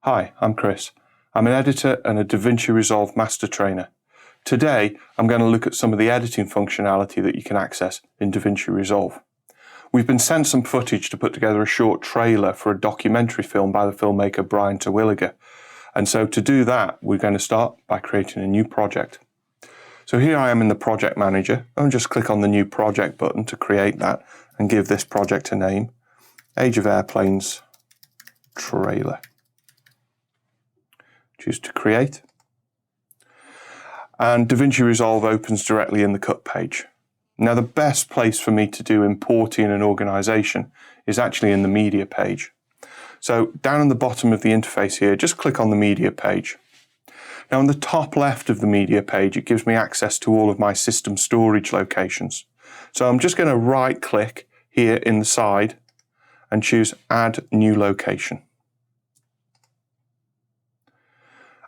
Hi, I'm Chris. I'm an editor and a DaVinci Resolve Master Trainer. Today, I'm going to look at some of the editing functionality that you can access in DaVinci Resolve. We've been sent some footage to put together a short trailer for a documentary film by the filmmaker Brian Terwilliger. And so to do that, we're going to start by creating a new project. So here I am in the project manager. I'll just click on the new project button to create that and give this project a name. Age of Airplanes Trailer. Choose to create. And DaVinci Resolve opens directly in the cut page. Now the best place for me to do importing and organization is actually in the media page. So down in the bottom of the interface here, just click on the media page. Now on the top left of the media page, it gives me access to all of my system storage locations. So I'm just going to right click here in the side and choose Add New Location.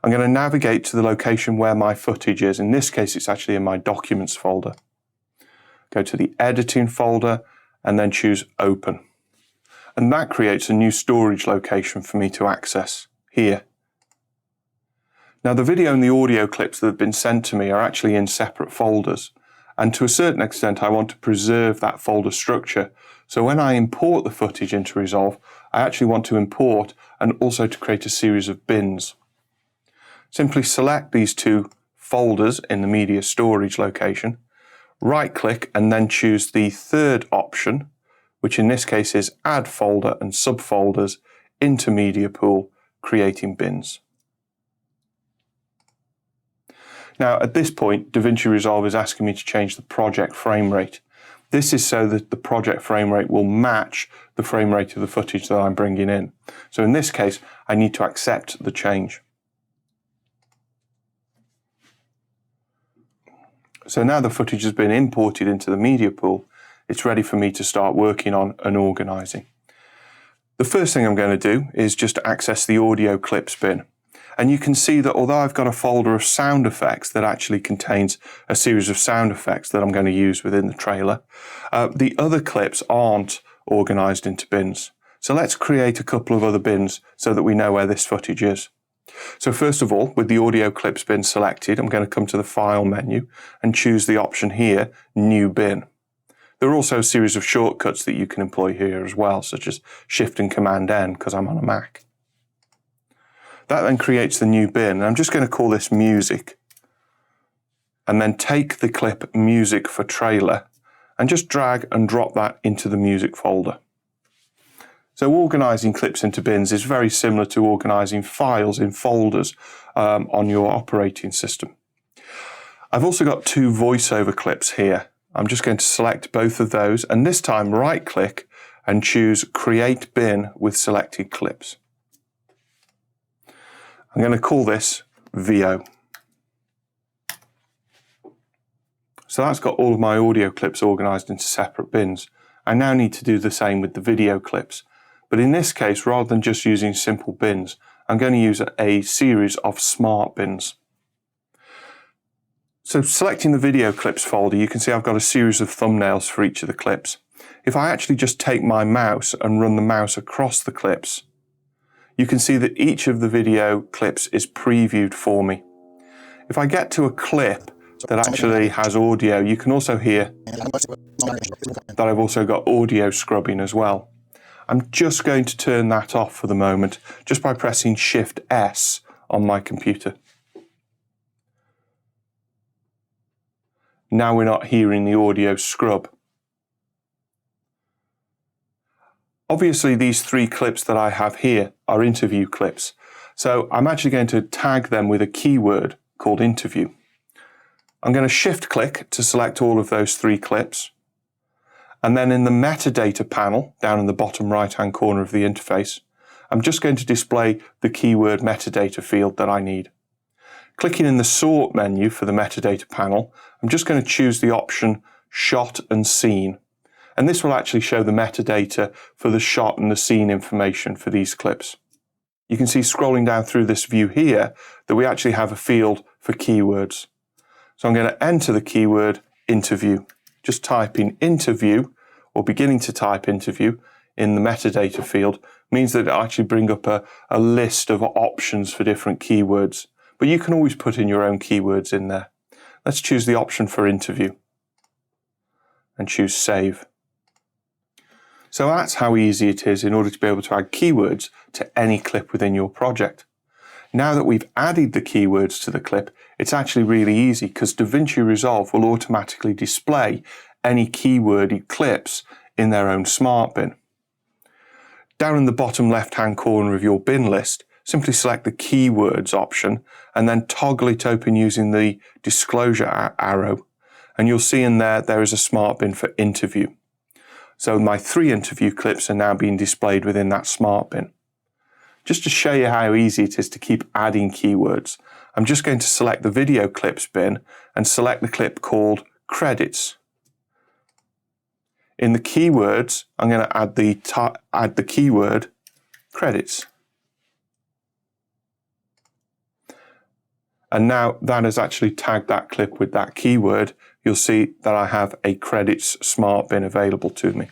I'm going to navigate to the location where my footage is. In this case, it's actually in my Documents folder. Go to the Editing folder and then choose Open. And that creates a new storage location for me to access here. Now the video and the audio clips that have been sent to me are actually in separate folders. And to a certain extent, I want to preserve that folder structure. So when I import the footage into Resolve, I actually want to import and also to create a series of bins. Simply select these two folders in the media storage location, right click and then choose the third option, which in this case is Add Folder and Subfolders into Media Pool, creating bins. Now at this point, DaVinci Resolve is asking me to change the project frame rate. This is so that the project frame rate will match the frame rate of the footage that I'm bringing in. So in this case, I need to accept the change. So now the footage has been imported into the media pool, it's ready for me to start working on and organizing. The first thing I'm going to do is just access the audio clips bin. And you can see that although I've got a folder of sound effects that actually contains a series of sound effects that I'm going to use within the trailer, the other clips aren't organized into bins. So let's create a couple of other bins so that we know where this footage is. So first of all, with the audio clips bin selected, I'm going to come to the File menu and choose the option here, New Bin. There are also a series of shortcuts that you can employ here as well, such as Shift and Command N, because I'm on a Mac. That then creates the new bin, and I'm just going to call this Music. And then take the clip Music for Trailer and just drag and drop that into the Music folder. So organizing clips into bins is very similar to organizing files in folders on your operating system. I've also got two voiceover clips here. I'm just going to select both of those and this time right click and choose Create Bin with Selected Clips. I'm going to call this VO. So that's got all of my audio clips organized into separate bins. I now need to do the same with the video clips. But in this case, rather than just using simple bins, I'm going to use a series of smart bins. So selecting the video clips folder, you can see I've got a series of thumbnails for each of the clips. If I actually just take my mouse and run the mouse across the clips, you can see that each of the video clips is previewed for me. If I get to a clip that actually has audio, you can also hear that I've also got audio scrubbing as well. I'm just going to turn that off for the moment, just by pressing Shift S on my computer. Now we're not hearing the audio scrub. Obviously, these three clips that I have here are interview clips. So I'm actually going to tag them with a keyword called interview. I'm going to shift click to select all of those three clips. And then in the metadata panel, down in the bottom right-hand corner of the interface, I'm just going to display the keyword metadata field that I need. Clicking in the Sort menu for the metadata panel, I'm just going to choose the option Shot and Scene. And this will actually show the metadata for the shot and the scene information for these clips. You can see scrolling down through this view here that we actually have a field for keywords. So I'm going to enter the keyword interview. Just type in interview or beginning to type interview in the metadata field means that it'll actually bring up a list of options for different keywords. But you can always put in your own keywords in there. Let's choose the option for interview and choose save. So that's how easy it is in order to be able to add keywords to any clip within your project. Now that we've added the keywords to the clip, it's actually really easy because DaVinci Resolve will automatically display any keyworded clips in their own smart bin. Down in the bottom left-hand corner of your bin list, simply select the keywords option and then toggle it open using the disclosure arrow. And you'll see in there is a smart bin for interview. So my 3 interview clips are now being displayed within that smart bin. Just to show you how easy it is to keep adding keywords, I'm just going to select the video clips bin and select the clip called credits. In the keywords, I'm going to add the keyword credits. And now that has actually tagged that clip with that keyword. You'll see that I have a credits smart bin available to me.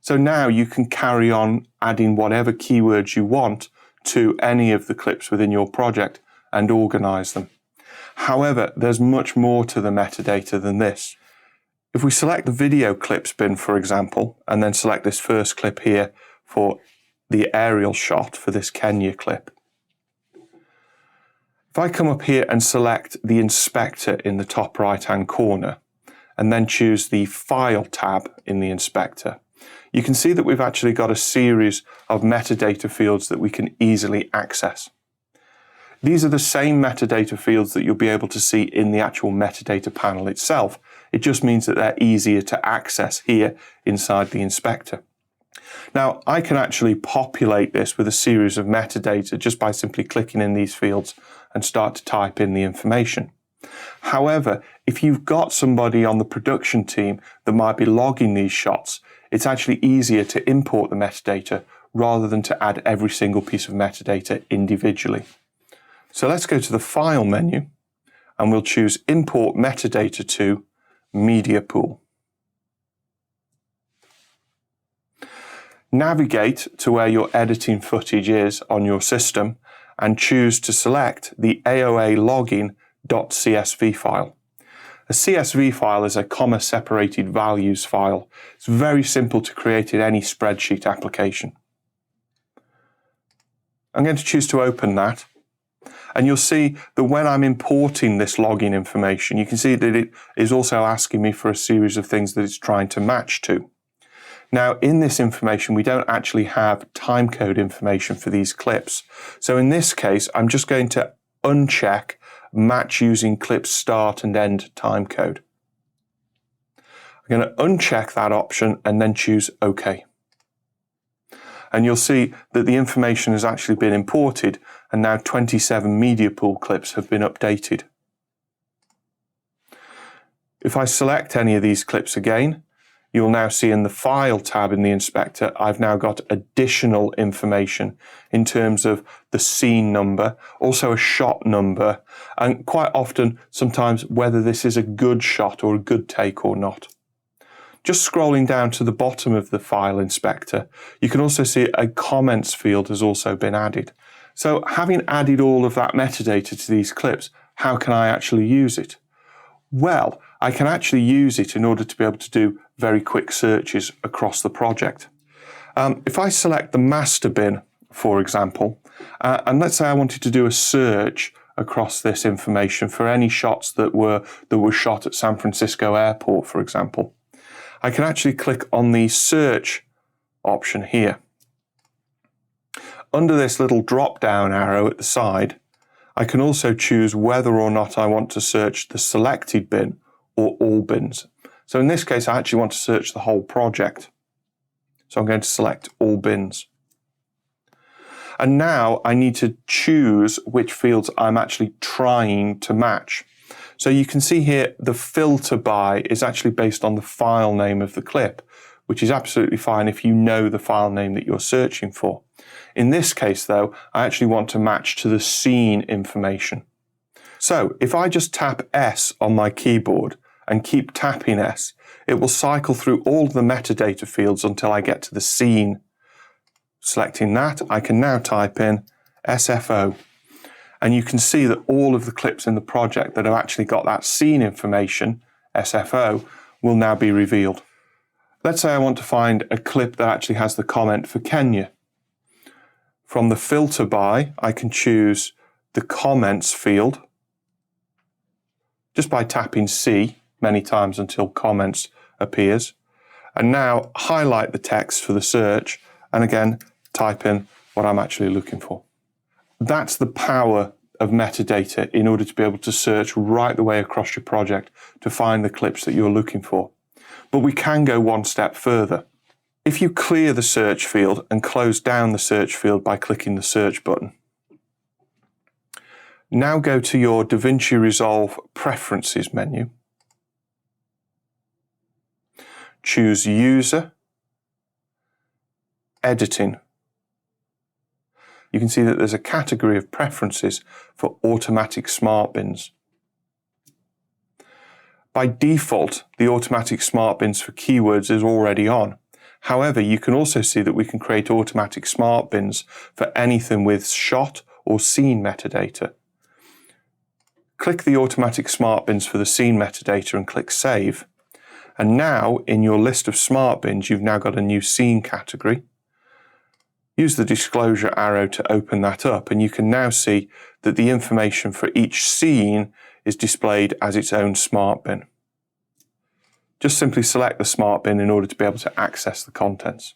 So now you can carry on adding whatever keywords you want to any of the clips within your project and organize them. However, there's much more to the metadata than this. If we select the video clips bin, for example, and then select this first clip here for the aerial shot for this Kenya clip. If I come up here and select the inspector in the top right-hand corner and then choose the File tab in the inspector, you can see that we've actually got a series of metadata fields that we can easily access. These are the same metadata fields that you'll be able to see in the actual metadata panel itself. It just means that they're easier to access here inside the inspector. Now, I can actually populate this with a series of metadata just by simply clicking in these fields and start to type in the information. However, if you've got somebody on the production team that might be logging these shots, it's actually easier to import the metadata rather than to add every single piece of metadata individually. So let's go to the File menu and we'll choose Import Metadata to Media Pool. Navigate to where your editing footage is on your system and choose to select the AOA login.csv file. A CSV file is a comma-separated values file. It's very simple to create in any spreadsheet application. I'm going to choose to open that. And you'll see that when I'm importing this login information, you can see that it is also asking me for a series of things that it's trying to match to. Now, in this information, we don't actually have timecode information for these clips. So in this case, I'm just going to uncheck match using clip start and end timecode. I'm going to uncheck that option and then choose OK. And you'll see that the information has actually been imported and now 27 media pool clips have been updated. If I select any of these clips again, you'll now see in the File tab in the inspector, I've now got additional information in terms of the scene number, also a shot number, and quite often, sometimes whether this is a good shot or a good take or not. Just scrolling down to the bottom of the file inspector, you can also see a comments field has also been added. So having added all of that metadata to these clips, how can I actually use it? Well, I can actually use it in order to be able to do very quick searches across the project. If I select the master bin, for example, and let's say I wanted to do a search across this information for any shots that were shot at San Francisco Airport, for example, I can actually click on the search option here. Under this little drop-down arrow at the side, I can also choose whether or not I want to search the selected bin or all bins. So in this case, I actually want to search the whole project. So I'm going to select all bins. And now I need to choose which fields I'm actually trying to match. So you can see here the filter by is actually based on the file name of the clip, which is absolutely fine if you know the file name that you're searching for. In this case, though, I actually want to match to the scene information. So if I just tap S on my keyboard and keep tapping S, it will cycle through all the metadata fields until I get to the scene. Selecting that, I can now type in SFO. And you can see that all of the clips in the project that have actually got that scene information, SFO, will now be revealed. Let's say I want to find a clip that actually has the comment for Kenya. From the filter by, I can choose the comments field just by tapping C many times until comments appears. And now highlight the text for the search and again type in what I'm actually looking for. That's the power of metadata in order to be able to search right the way across your project to find the clips that you're looking for. But we can go one step further. If you clear the search field and close down the search field by clicking the search button, now go to your DaVinci Resolve Preferences menu, choose User, Editing. You can see that there's a category of preferences for automatic smart bins. By default, the automatic smart bins for keywords is already on. However, you can also see that we can create automatic smart bins for anything with shot or scene metadata. Click the automatic smart bins for the scene metadata and click Save. And now in your list of smart bins, you've now got a new scene category. Use the disclosure arrow to open that up and you can now see that the information for each scene is displayed as its own smart bin. Just simply select the smart bin in order to be able to access the contents.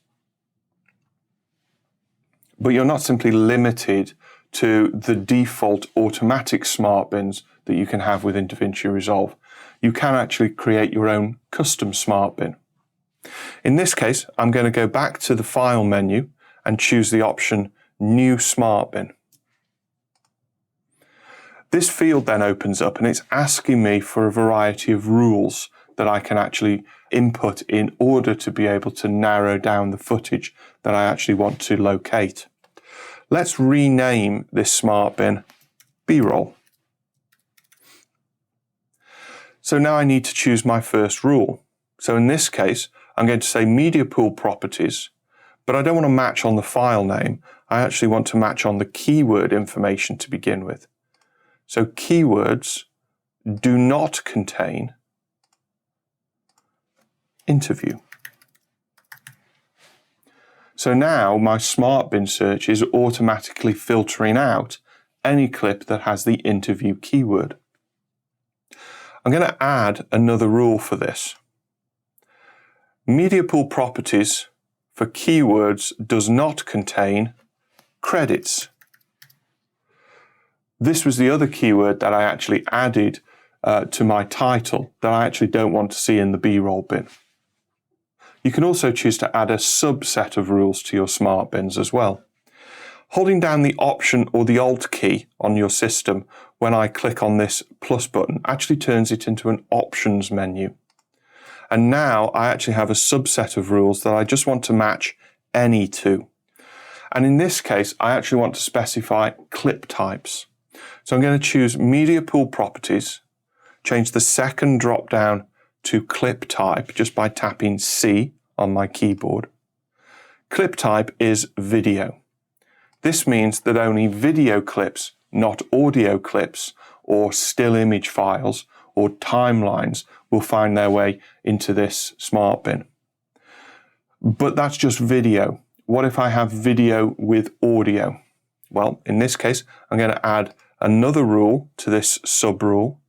But you're not simply limited to the default automatic smart bins that you can have within DaVinci Resolve. You can actually create your own custom smart bin. In this case, I'm going to go back to the File menu and choose the option New Smart Bin. This field then opens up and it's asking me for a variety of rules that I can actually input in order to be able to narrow down the footage that I actually want to locate. Let's rename this smart bin B-roll. So now I need to choose my first rule. So in this case, I'm going to say Media Pool Properties, but I don't want to match on the file name. I actually want to match on the keyword information to begin with. So keywords do not contain interview. So now my smart bin search is automatically filtering out any clip that has the interview keyword. I'm going to add another rule for this. Media Pool Properties for keywords does not contain credits. This was the other keyword that I actually added to my title that I actually don't want to see in the B-roll bin. You can also choose to add a subset of rules to your smart bins as well. Holding down the Option or the Alt key on your system when I click on this plus button actually turns it into an options menu. And now I actually have a subset of rules that I just want to match any to. And in this case, I actually want to specify clip types. So I'm going to choose Media Pool Properties, change the second drop down to clip type just by tapping C on my keyboard. Clip type is video. This means that only video clips, not audio clips or still image files or timelines will find their way into this smart bin. But that's just video. What if I have video with audio? Well, in this case, I'm going to add another rule to this sub rule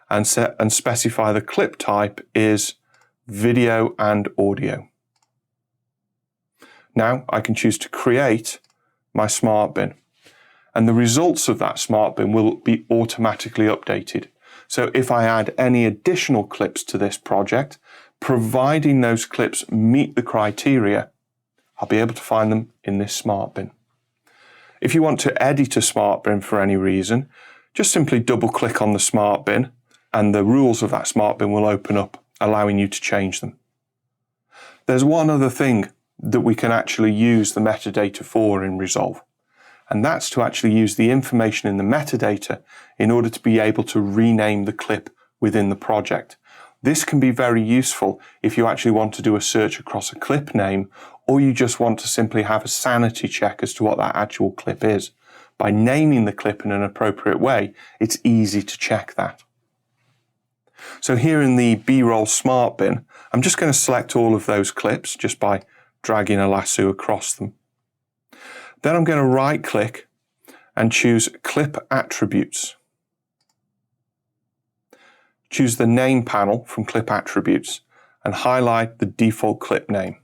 and specify the clip type is video and audio. Now I can choose to create my smart bin, and the results of that smart bin will be automatically updated. So if I add any additional clips to this project, providing those clips meet the criteria, I'll be able to find them in this smart bin. If you want to edit a smart bin for any reason, just simply double click on the smart bin and the rules of that smart bin will open up, allowing you to change them. There's one other thing that we can actually use the metadata for in Resolve, and that's to actually use the information in the metadata in order to be able to rename the clip within the project. This can be very useful if you actually want to do a search across a clip name, or you just want to simply have a sanity check as to what that actual clip is. By naming the clip in an appropriate way, it's easy to check that. So here in the B-roll Smart bin, I'm just going to select all of those clips just by dragging a lasso across them. Then I'm going to right-click and choose Clip Attributes. Choose the Name panel from Clip Attributes and highlight the default clip name.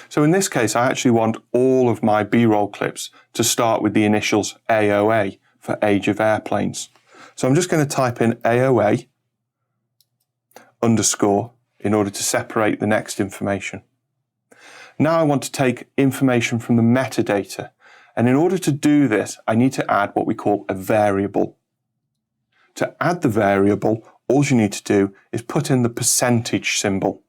So in this case, I actually want all of my B-roll clips to start with the initials AOA for Age of Airplanes. So I'm just going to type in AOA underscore in order to separate the next information. Now I want to take information from the metadata, and in order to do this, I need to add what we call a variable. To add the variable, all you need to do is put in the percentage symbol.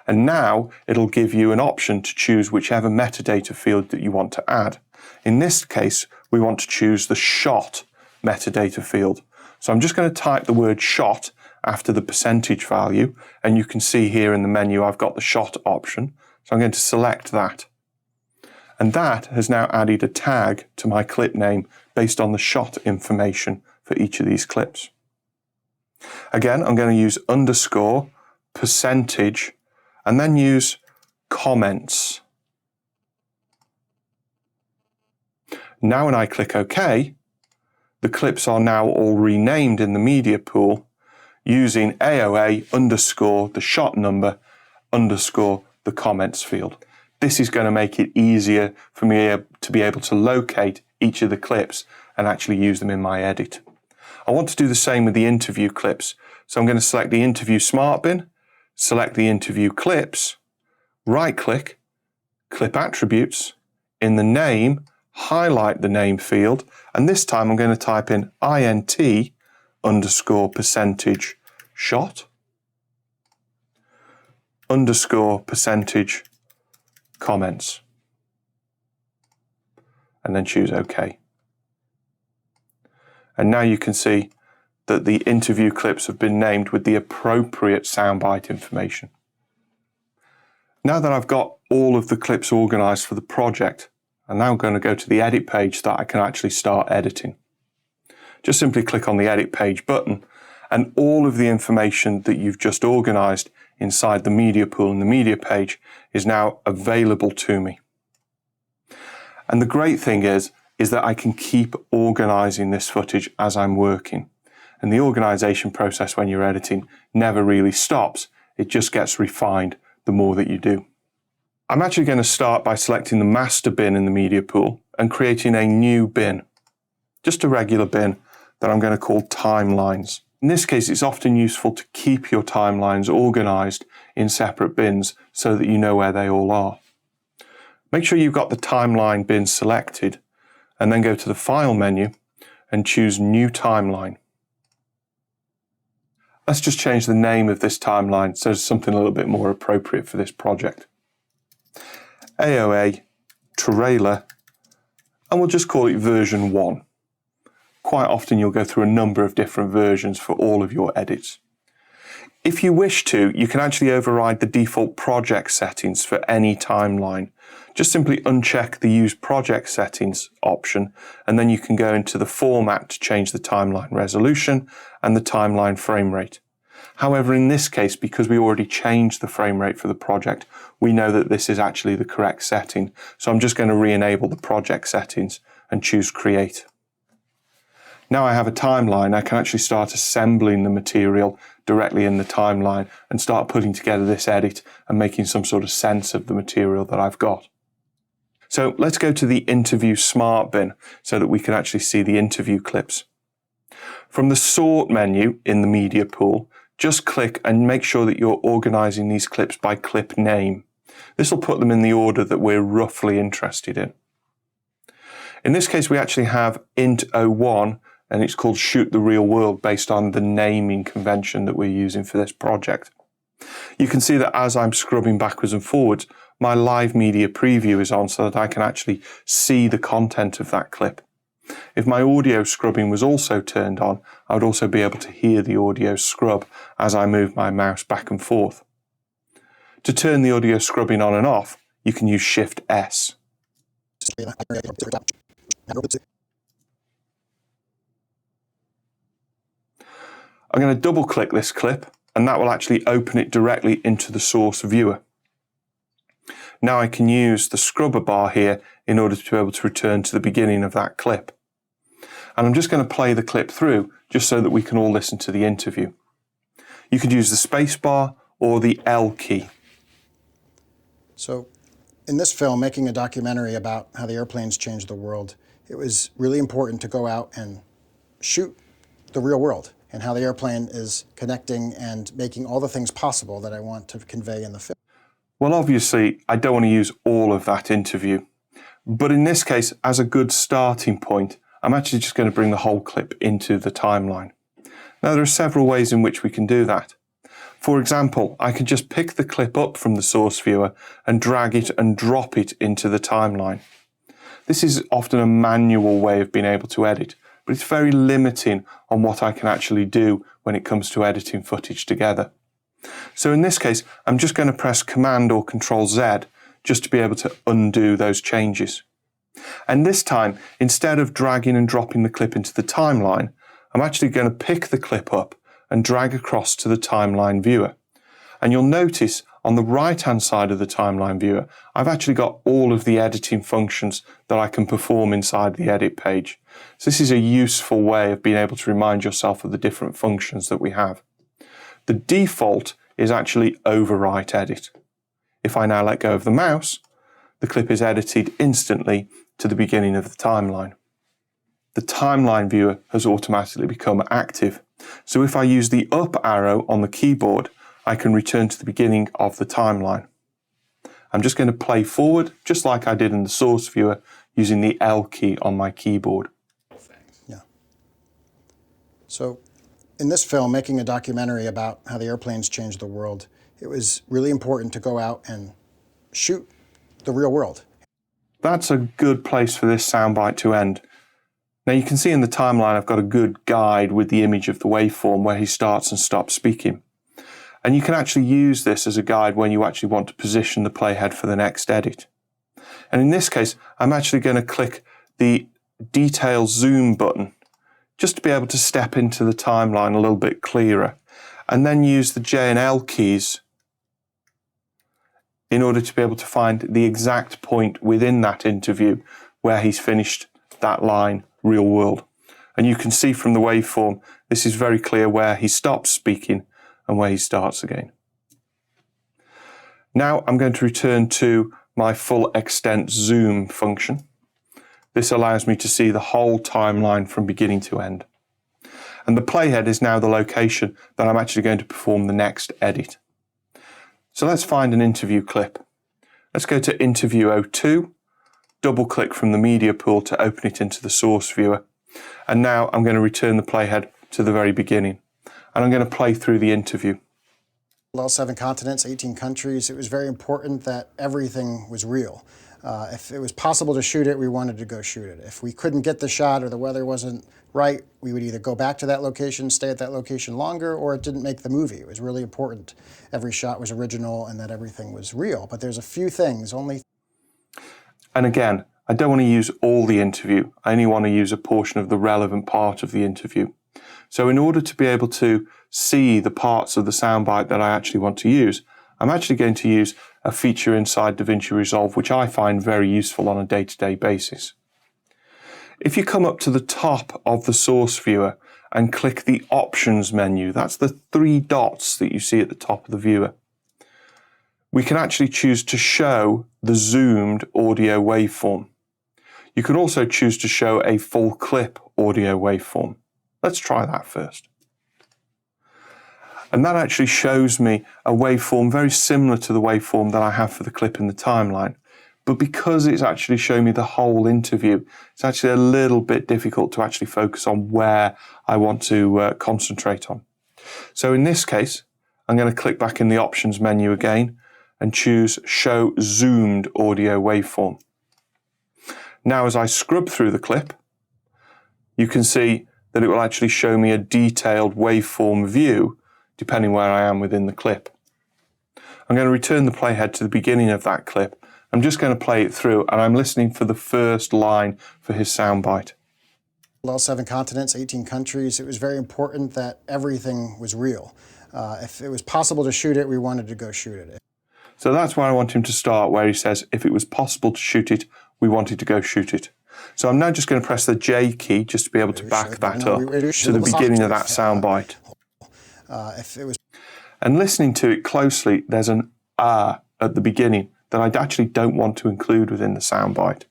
And now it'll give you an option to choose whichever metadata field that you want to add. In this case, we want to choose the shot metadata field. So I'm just going to type the word shot after the percentage value, and you can see here in the menu I've got the shot option. So I'm going to select that. And that has now added a tag to my clip name based on the shot information for each of these clips. Again, I'm going to use underscore, percentage, and then use comments. Now when I click OK, the clips are now all renamed in the media pool using AOA underscore the shot number underscore the comments field. This is going to make it easier for me to be able to locate each of the clips and actually use them in my edit. I want to do the same with the interview clips. So I'm going to select the interview Smart bin, select the interview clips, right click, Clip Attributes, in the name, highlight the name field, and this time I'm going to type in INT underscore percentage shot underscore percentage comments, and then choose OK. And now you can see that the interview clips have been named with the appropriate soundbite information. Now that I've got all of the clips organized for the project, I'm now going to go to the edit page so that I can actually start editing. Just simply click on the edit page button, and all of the information that you've just organized inside the media pool and the media page is now available to me. And the great thing is that I can keep organizing this footage as I'm working. And the organization process when you're editing never really stops. It just gets refined the more that you do. I'm actually going to start by selecting the master bin in the media pool and creating a new bin, just a regular bin that I'm going to call timelines. In this case, it's often useful to keep your timelines organized in separate bins so that you know where they all are. Make sure you've got the timeline bin selected, and then go to the File menu and choose New Timeline. Let's just change the name of this timeline so it's something a little bit more appropriate for this project. AOA trailer, and we'll just call it version 1. Quite often you'll go through a number of different versions for all of your edits. If you wish to, you can actually override the default project settings for any timeline. Just simply uncheck the Use Project Settings option, and then you can go into the format to change the timeline resolution and the timeline frame rate. However, in this case, because we already changed the frame rate for the project, we know that this is actually the correct setting. So I'm just going to re-enable the project settings and choose Create. Now I have a timeline, I can actually start assembling the material directly in the timeline and start putting together this edit and making some sort of sense of the material that I've got. So let's go to the Interview Smart bin so that we can actually see the interview clips. From the Sort menu in the media pool, just click and make sure that you're organizing these clips by clip name. This will put them in the order that we're roughly interested in. In this case, we actually have int01, and it's called Shoot the Real World based on the naming convention that we're using for this project. You can see that as I'm scrubbing backwards and forwards, my live media preview is on so that I can actually see the content of that clip. If my audio scrubbing was also turned on, I would also be able to hear the audio scrub as I move my mouse back and forth. To turn the audio scrubbing on and off, you can use Shift S. I'm going to double click this clip, and that will actually open it directly into the source viewer. Now I can use the scrubber bar here in order to be able to return to the beginning of that clip. And I'm just going to play the clip through just so that we can all listen to the interview. You could use the space bar or the L key. So in this film, making a documentary about how the airplanes changed the world, it was really important to go out and shoot the real world and how the airplane is connecting and making all the things possible that I want to convey in the film. Well, obviously, I don't want to use all of that interview. But in this case, as a good starting point, I'm actually just going to bring the whole clip into the timeline. Now, there are several ways in which we can do that. For example, I could just pick the clip up from the source viewer and drag it and drop it into the timeline. This is often a manual way of being able to edit, but it's very limiting on what I can actually do when it comes to editing footage together. So in this case, I'm just going to press Command or Control Z just to be able to undo those changes. And this time, instead of dragging and dropping the clip into the timeline, I'm actually going to pick the clip up and drag across to the timeline viewer. And you'll notice on the right-hand side of the timeline viewer, I've actually got all of the editing functions that I can perform inside the edit page. So this is a useful way of being able to remind yourself of the different functions that we have. The default is actually overwrite edit. If I now let go of the mouse, the clip is edited instantly to the beginning of the timeline. The timeline viewer has automatically become active. So if I use the up arrow on the keyboard, I can return to the beginning of the timeline. I'm just going to play forward, just like I did in the source viewer, using the L key on my keyboard. Yeah. So in this film, making a documentary about how the airplanes changed the world, it was really important to go out and shoot the real world. That's a good place for this soundbite to end. Now you can see in the timeline I've got a good guide with the image of the waveform where he starts and stops speaking. And you can actually use this as a guide when you actually want to position the playhead for the next edit. And in this case, I'm actually going to click the Detail Zoom button just to be able to step into the timeline a little bit clearer, and then use the J and L keys in order to be able to find the exact point within that interview where he's finished that line, real world. And you can see from the waveform, this is very clear where he stops speaking and where he starts again. Now I'm going to return to my full extent zoom function. This allows me to see the whole timeline from beginning to end. And the playhead is now the location that I'm actually going to perform the next edit. So let's find an interview clip. Let's go to Interview 02, double click from the media pool to open it into the source viewer. And now I'm going to return the playhead to the very beginning. And I'm going to play through the interview. All 7 continents, 18 countries, it was very important that everything was real. If it was possible to shoot it, we wanted to go shoot it. If we couldn't get the shot or the weather wasn't right, we would either go back to that location, stay at that location longer, or it didn't make the movie. It was really important. Every shot was original and that everything was real. But there's a few things, only. And again, I don't want to use all the interview. I only want to use a portion of the relevant part of the interview. So in order to be able to see the parts of the soundbite that I actually want to use, I'm actually going to use a feature inside DaVinci Resolve which I find very useful on a day-to-day basis. If you come up to the top of the source viewer and click the Options menu, that's the 3 dots that you see at the top of the viewer, we can actually choose to show the zoomed audio waveform. You can also choose to show a full clip audio waveform. Let's try that first. And that actually shows me a waveform very similar to the waveform that I have for the clip in the timeline. But because it's actually showing me the whole interview, it's actually a little bit difficult to actually focus on where I want to concentrate on. So in this case, I'm going to click back in the Options menu again and choose Show Zoomed Audio Waveform. Now as I scrub through the clip, you can see that it will actually show me a detailed waveform view depending where I am within the clip. I'm going to return the playhead to the beginning of that clip. I'm just going to play it through, and I'm listening for the first line for his soundbite. All 7 continents, 18 countries. It was very important that everything was real. If it was possible to shoot it, we wanted to go shoot it. So that's where I want him to start, where he says, if it was possible to shoot it, we wanted to go shoot it. So I'm now just going to press the J key just to be able to back that up to the beginning of that soundbite. And listening to it closely, there's an ah at the beginning that I actually don't want to include within the soundbite.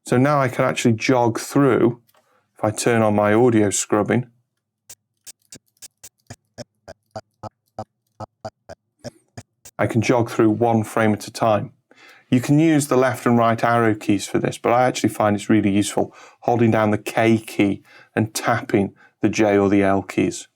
So now I can actually jog through, if I turn on my audio scrubbing, I can jog through one frame at a time. You can use the left and right arrow keys for this, but I actually find it's really useful holding down the K key and tapping the J or the L keys.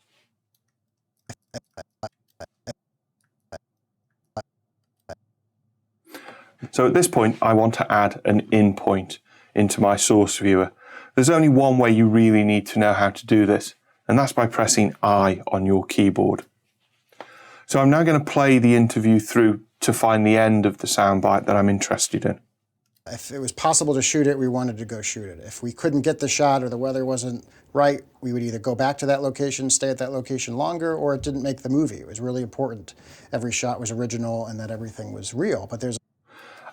So at this point, I want to add an in point into my source viewer. There's only one way you really need to know how to do this, and that's by pressing I on your keyboard. So I'm now going to play the interview through to find the end of the soundbite that I'm interested in. If it was possible to shoot it, we wanted to go shoot it. If we couldn't get the shot or the weather wasn't right, we would either go back to that location, stay at that location longer, or it didn't make the movie. It was really important. Every shot was original and that everything was real.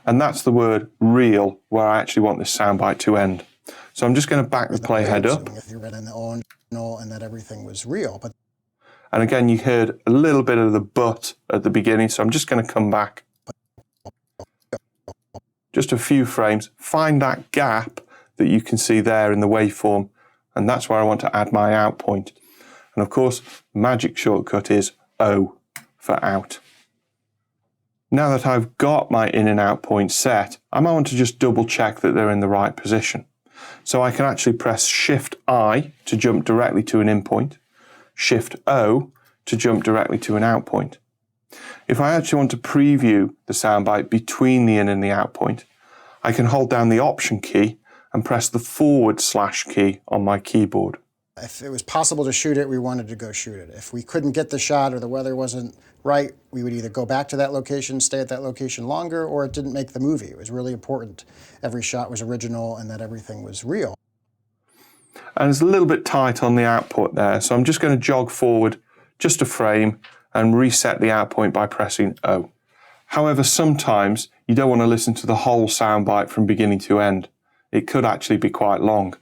And that's the word real, where I actually want this soundbite to end. So I'm just going to back the playhead up. And that everything was real. And again, you heard a little bit of the but at the beginning, so I'm just going to come back just a few frames, find that gap that you can see there in the waveform, and that's where I want to add my out point. And of course, the magic shortcut is O for out. Now that I've got my in and out point set, I might want to just double check that they're in the right position. So I can actually press Shift I to jump directly to an in point, Shift O to jump directly to an out point. If I actually want to preview the soundbite between the in and the out point, I can hold down the Option key and press the / key on my keyboard. If it was possible to shoot it, we wanted to go shoot it. If we couldn't get the shot or the weather wasn't right, we would either go back to that location, stay at that location longer, or it didn't make the movie. It was really important. Every shot was original and that everything was real. And it's a little bit tight on the output there, so I'm just going to jog forward just a frame and reset the out point by pressing O. However, sometimes you don't want to listen to the whole soundbite from beginning to end. It could actually be quite long.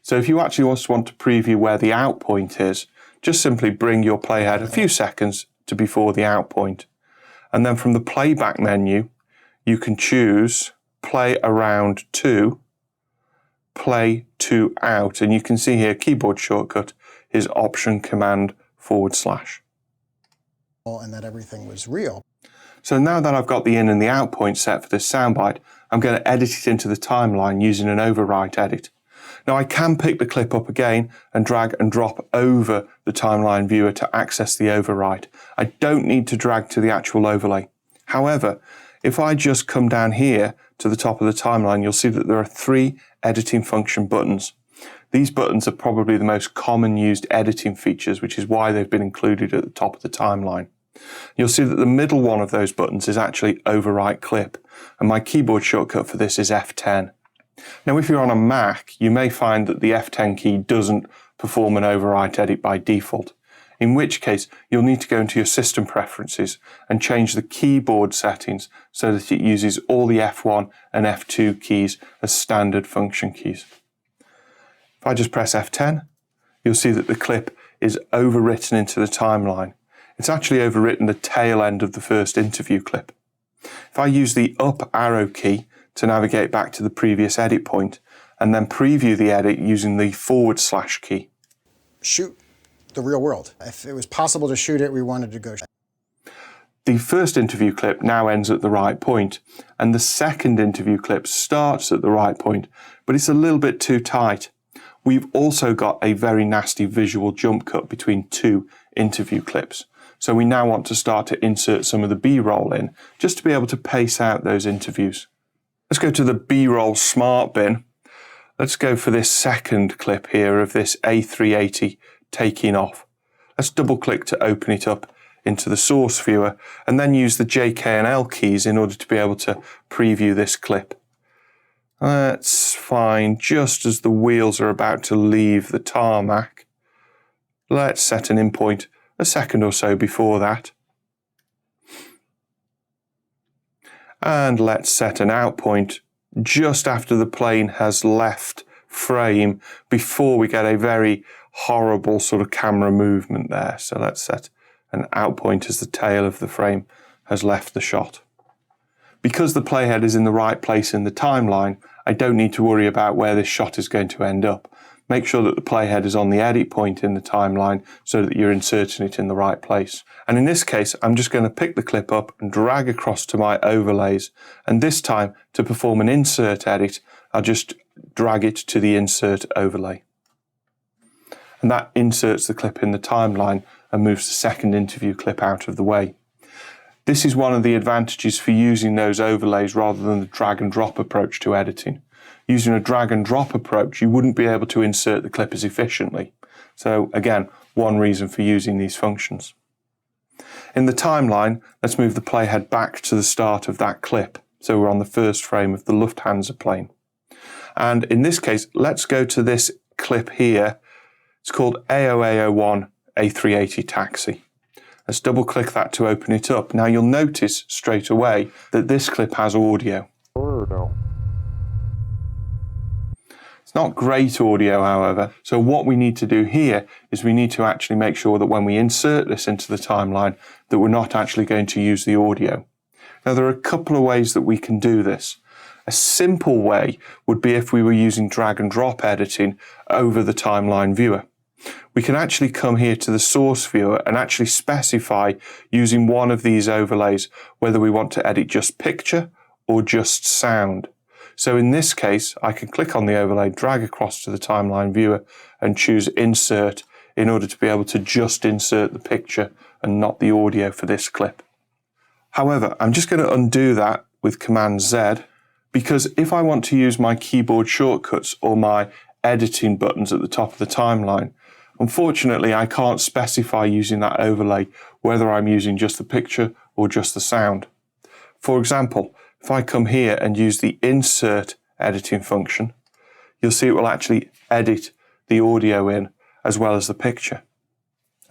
So if you actually want to preview where the out point is, just simply bring your playhead a few seconds to before the out point. And then from the playback menu, you can choose play around to, play to out. And you can see here, keyboard shortcut is Option Command /. And that everything was real. So now that I've got the in and the out point set for this soundbite, I'm going to edit it into the timeline using an overwrite edit. Now I can pick the clip up again and drag and drop over the timeline viewer to access the overwrite. I don't need to drag to the actual overlay. However, if I just come down here to the top of the timeline, you'll see that there are 3 editing function buttons. These buttons are probably the most common used editing features, which is why they've been included at the top of the timeline. You'll see that the middle one of those buttons is actually overwrite clip, and my keyboard shortcut for this is F10. Now, if you're on a Mac, you may find that the F10 key doesn't perform an overwrite edit by default, in which case you'll need to go into your system preferences and change the keyboard settings so that it uses all the F1 and F2 keys as standard function keys. If I just press F10, you'll see that the clip is overwritten into the timeline. It's actually overwritten the tail end of the first interview clip. If I use the up arrow key to navigate back to the previous edit point and then preview the edit using the / key. Shoot the real world. If it was possible to shoot it, we wanted to go shoot it. The first interview clip now ends at the right point, and the second interview clip starts at the right point, but it's a little bit too tight. We've also got a very nasty visual jump cut between 2 interview clips. So we now want to start to insert some of the B-roll in, just to be able to pace out those interviews. Let's go to the B-roll smart bin. Let's go for this second clip here of this A380 taking off. Let's double click to open it up into the source viewer and then use the J, K and L keys in order to be able to preview this clip. Let's find just as the wheels are about to leave the tarmac. Let's set an in point a second or so before that. And let's set an out point just after the plane has left frame before we get a very horrible sort of camera movement there. So let's set an out point as the tail of the frame has left the shot. Because the playhead is in the right place in the timeline, I don't need to worry about where this shot is going to end up. Make sure that the playhead is on the edit point in the timeline so that you're inserting it in the right place. And in this case, I'm just going to pick the clip up and drag across to my overlays. And this time, to perform an insert edit, I'll just drag it to the insert overlay. And that inserts the clip in the timeline and moves the second interview clip out of the way. This is one of the advantages for using those overlays rather than the drag and drop approach to editing. Using a drag and drop approach, you wouldn't be able to insert the clip as efficiently. So again, one reason for using these functions. In the timeline, let's move the playhead back to the start of that clip. So we're on the first frame of the Lufthansa plane. And in this case, let's go to this clip here. It's called AO1 A380 Taxi. Let's double click that to open it up. Now you'll notice straight away that this clip has audio. It's not great audio, however. So what we need to do here is we need to actually make sure that when we insert this into the timeline that we're not actually going to use the audio. Now there are a couple of ways that we can do this. A simple way would be if we were using drag and drop editing over the timeline viewer. We can actually come here to the source viewer and actually specify using one of these overlays whether we want to edit just picture or just sound. So in this case, I can click on the overlay, drag across to the timeline viewer and choose insert in order to be able to just insert the picture and not the audio for this clip. However, I'm just going to undo that with Command Z, because if I want to use my keyboard shortcuts or my editing buttons at the top of the timeline, unfortunately, I can't specify using that overlay whether I'm using just the picture or just the sound. For example, if I come here and use the insert editing function, you'll see it will actually edit the audio in as well as the picture.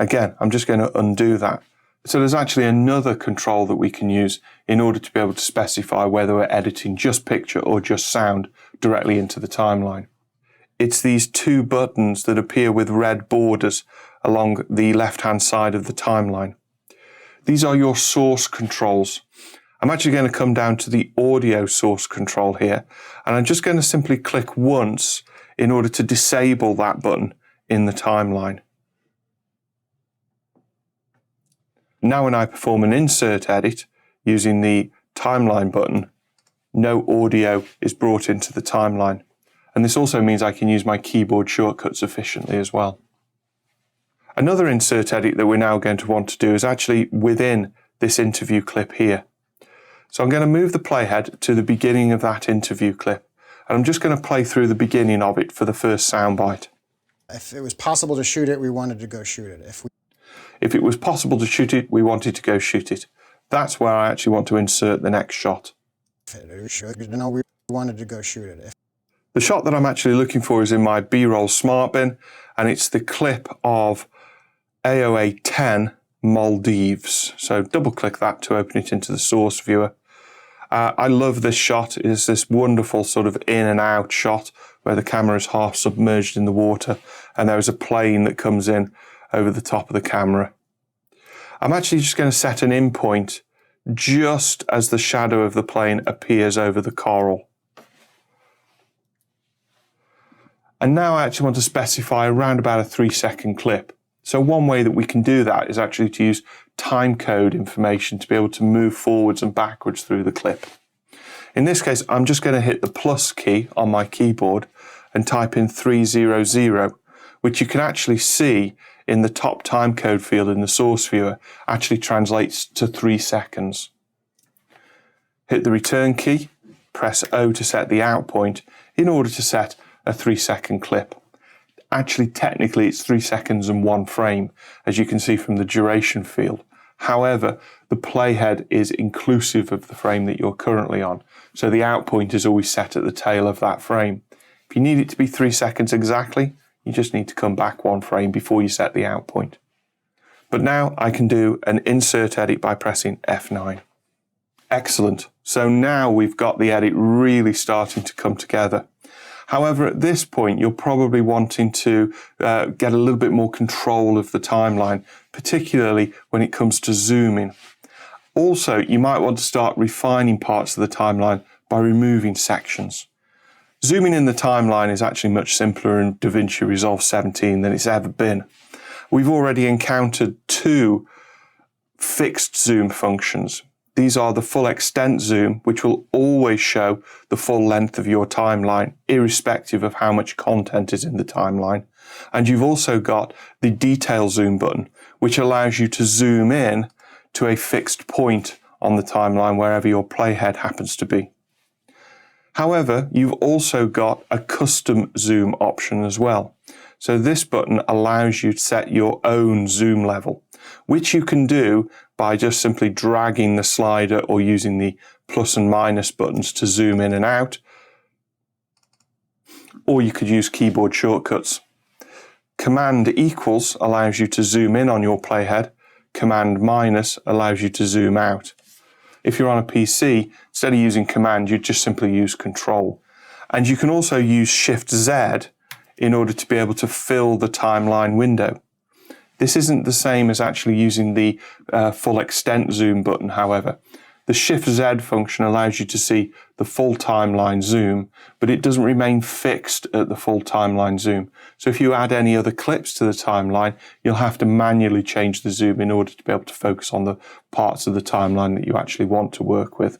Again, I'm just going to undo that. So there's actually another control that we can use in order to be able to specify whether we're editing just picture or just sound directly into the timeline. It's these two buttons that appear with red borders along the left-hand side of the timeline. These are your source controls. I'm actually going to come down to the audio source control here, and I'm just going to simply click once in order to disable that button in the timeline. Now when I perform an insert edit using the timeline button, no audio is brought into the timeline. And this also means I can use my keyboard shortcuts efficiently as well. Another insert edit that we're now going to want to do is actually within this interview clip here. So I'm going to move the playhead to the beginning of that interview clip, and I'm just going to play through the beginning of it for the first soundbite. If it was possible to shoot it, we wanted to go shoot it. If it was possible to shoot it, we wanted to go shoot it. That's where I actually want to insert the next shot. We wanted to go shoot it. The shot that I'm actually looking for is in my B-roll smart bin, and it's the clip of AOA 10 Maldives. So double click that to open it into the source viewer. I love this shot. It's this wonderful sort of in and out shot where the camera is half submerged in the water and there is a plane that comes in over the top of the camera. I'm actually just going to set an in point just as the shadow of the plane appears over the coral. And now I actually want to specify around about a 3-second clip. So one way that we can do that is actually to use timecode information to be able to move forwards and backwards through the clip. In this case, I'm just going to hit the plus key on my keyboard and type in 300, which you can actually see in the top timecode field in the source viewer actually translates to 3 seconds. Hit the return key, press O to set the out point in order to set a 3-second clip. Actually, technically, it's 3 seconds and 1 frame, as you can see from the duration field. However, the playhead is inclusive of the frame that you're currently on, so the out point is always set at the tail of that frame. If you need it to be 3 seconds exactly, you just need to come back 1 frame before you set the out point. But now I can do an insert edit by pressing F9. Excellent. So now we've got the edit really starting to come together. However, at this point, you're probably wanting to get a little bit more control of the timeline, particularly when it comes to zooming. Also, you might want to start refining parts of the timeline by removing sections. Zooming in the timeline is actually much simpler in DaVinci Resolve 17 than it's ever been. We've already encountered 2 fixed zoom functions. These are the full extent zoom, which will always show the full length of your timeline, irrespective of how much content is in the timeline. And you've also got the detail zoom button, which allows you to zoom in to a fixed point on the timeline wherever your playhead happens to be. However, you've also got a custom zoom option as well. So this button allows you to set your own zoom level, which you can do by just simply dragging the slider or using the plus and minus buttons to zoom in and out. Or you could use keyboard shortcuts. Command equals allows you to zoom in on your playhead. Command minus allows you to zoom out. If you're on a PC, instead of using command, you just simply use control. And you can also use Shift Z in order to be able to fill the timeline window. This isn't the same as actually using the full extent zoom button, however. The Shift Z function allows you to see the full timeline zoom, but it doesn't remain fixed at the full timeline zoom. So if you add any other clips to the timeline, you'll have to manually change the zoom in order to be able to focus on the parts of the timeline that you actually want to work with.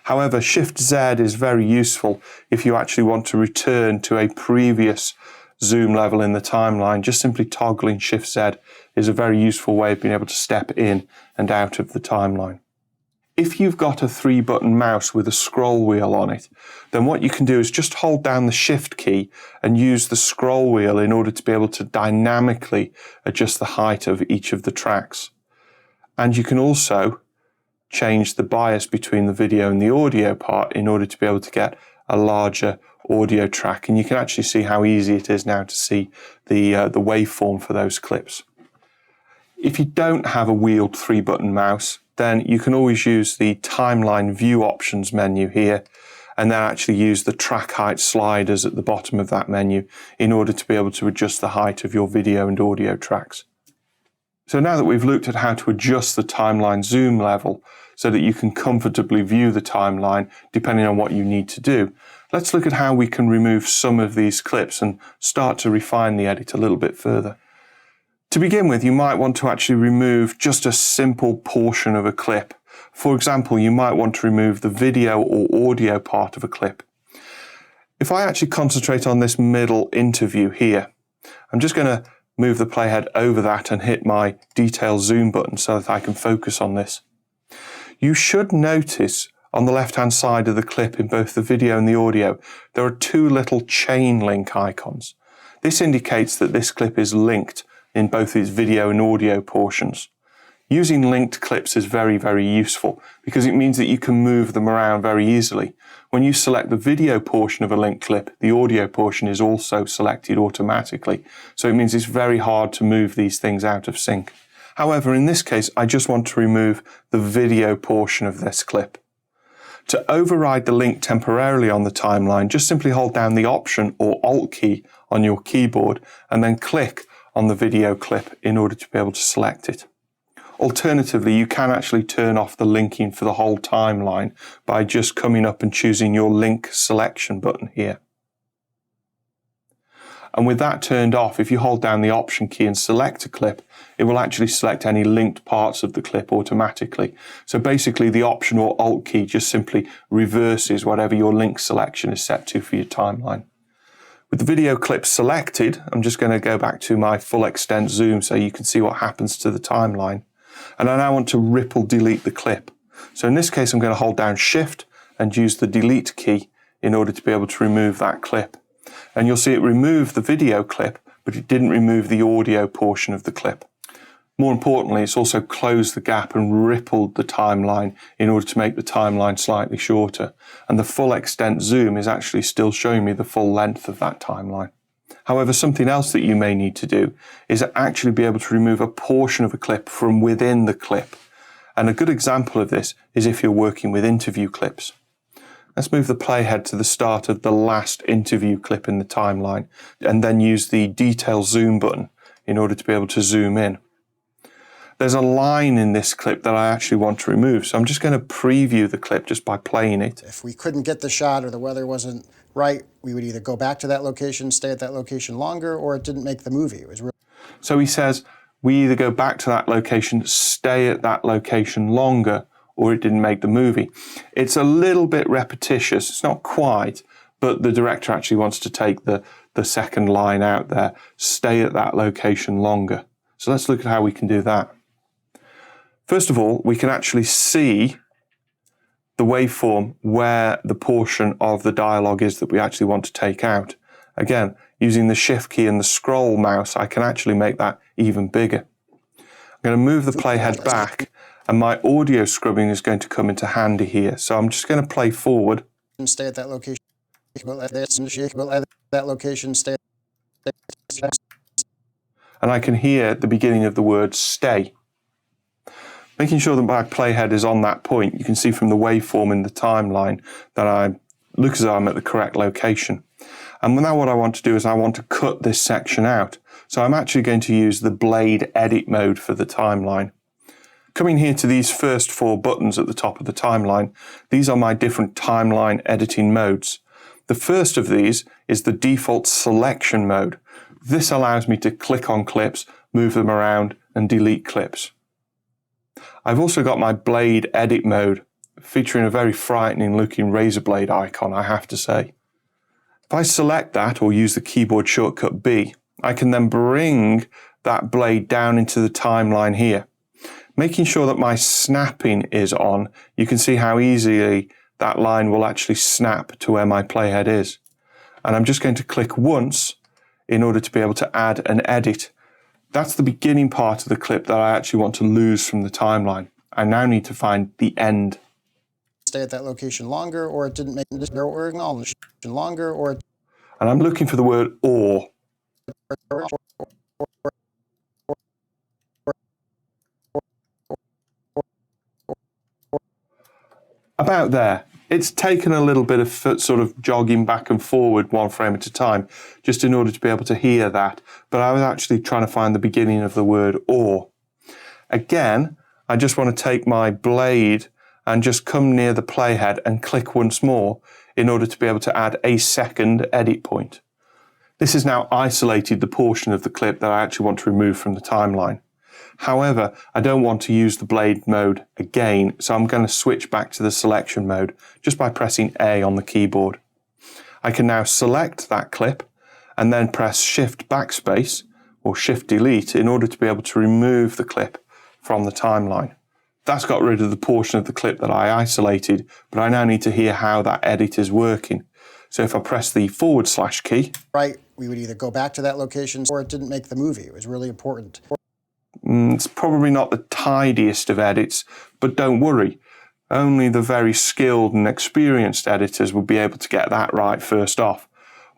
However, Shift Z is very useful if you actually want to return to a previous zoom level in the timeline. Just simply toggling Shift Z is a very useful way of being able to step in and out of the timeline. If you've got a 3-button mouse with a scroll wheel on it, then what you can do is just hold down the Shift key and use the scroll wheel in order to be able to dynamically adjust the height of each of the tracks. And you can also change the bias between the video and the audio part in order to be able to get a larger audio track. And you can actually see how easy it is now to see the waveform for those clips. If you don't have a wheeled 3-button mouse, then you can always use the timeline view options menu here, and then actually use the track height sliders at the bottom of that menu in order to be able to adjust the height of your video and audio tracks. So now that we've looked at how to adjust the timeline zoom level so that you can comfortably view the timeline depending on what you need to do, let's look at how we can remove some of these clips and start to refine the edit a little bit further. To begin with, you might want to actually remove just a simple portion of a clip. For example, you might want to remove the video or audio part of a clip. If I actually concentrate on this middle interview here, I'm just going to move the playhead over that and hit my detail zoom button so that I can focus on this. You should notice on the left-hand side of the clip in both the video and the audio, there are 2 little chain link icons. This indicates that this clip is linked in both its video and audio portions. Using linked clips is very, very useful because it means that you can move them around very easily. When you select the video portion of a linked clip, the audio portion is also selected automatically. So it means it's very hard to move these things out of sync. However, in this case, I just want to remove the video portion of this clip. To override the link temporarily on the timeline, just simply hold down the Option or Alt key on your keyboard and then click on the video clip in order to be able to select it. Alternatively, you can actually turn off the linking for the whole timeline by just coming up and choosing your link selection button here. And with that turned off, if you hold down the Option key and select a clip, it will actually select any linked parts of the clip automatically. So basically the Option or Alt key just simply reverses whatever your link selection is set to for your timeline. With the video clip selected, I'm just going to go back to my full extent zoom so you can see what happens to the timeline. And I now want to ripple delete the clip. So in this case, I'm going to hold down Shift and use the delete key in order to be able to remove that clip. And you'll see it removed the video clip, but it didn't remove the audio portion of the clip. More importantly, it's also closed the gap and rippled the timeline in order to make the timeline slightly shorter. And the full extent zoom is actually still showing me the full length of that timeline. However, something else that you may need to do is actually be able to remove a portion of a clip from within the clip. And a good example of this is if you're working with interview clips. Let's move the playhead to the start of the last interview clip in the timeline and then use the detail zoom button in order to be able to zoom in. There's a line in this clip that I actually want to remove, so I'm just going to preview the clip just by playing it. If we couldn't get the shot or the weather wasn't right, we would either go back to that location, stay at that location longer, or it didn't make the movie. It was really... So he says, we either go back to that location, stay at that location longer, or it didn't make the movie. It's a little bit repetitious, it's not quite, but the director actually wants to take the second line out there, stay at that location longer. So let's look at how we can do that. First of all, we can actually see the waveform where the portion of the dialogue is that we actually want to take out. Again, using the shift key and the scroll mouse, I can actually make that even bigger. I'm going to move the playhead back, and my audio scrubbing is going to come into handy here. So I'm just going to play forward. Stay at that location. That location, stay. And I can hear the beginning of the word stay. Making sure that my playhead is on that point, you can see from the waveform in the timeline that I look as though I'm at the correct location. And now what I want to do is I want to cut this section out. So I'm actually going to use the blade edit mode for the timeline. Coming here to these first 4 buttons at the top of the timeline, these are my different timeline editing modes. The first of these is the default selection mode. This allows me to click on clips, move them around, and delete clips. I've also got my blade edit mode, featuring a very frightening looking razor blade icon, I have to say. If I select that or use the keyboard shortcut B, I can then bring that blade down into the timeline here. Making sure that my snapping is on, you can see how easily that line will actually snap to where my playhead is. And I'm just going to click once in order to be able to add an edit. That's the beginning part of the clip that I actually want to lose from the timeline. I now need to find the end. Stay at that location longer, or it didn't make this longer, or... And I'm looking for the word or. About there. It's taken a little bit of sort of jogging back and forward 1 frame at a time, just in order to be able to hear that. But I was actually trying to find the beginning of the word or. Again, I just want to take my blade and just come near the playhead and click once more in order to be able to add a second edit point. This has now isolated the portion of the clip that I actually want to remove from the timeline. However, I don't want to use the blade mode again, so I'm going to switch back to the selection mode just by pressing A on the keyboard. I can now select that clip and then press Shift Backspace or Shift Delete in order to be able to remove the clip from the timeline. That's got rid of the portion of the clip that I isolated, but I now need to hear how that edit is working. So if I press the / key, right, we would either go back to that location, or it didn't make the movie. It was really important. It's probably not the tidiest of edits, but don't worry. Only the very skilled and experienced editors will be able to get that right first off.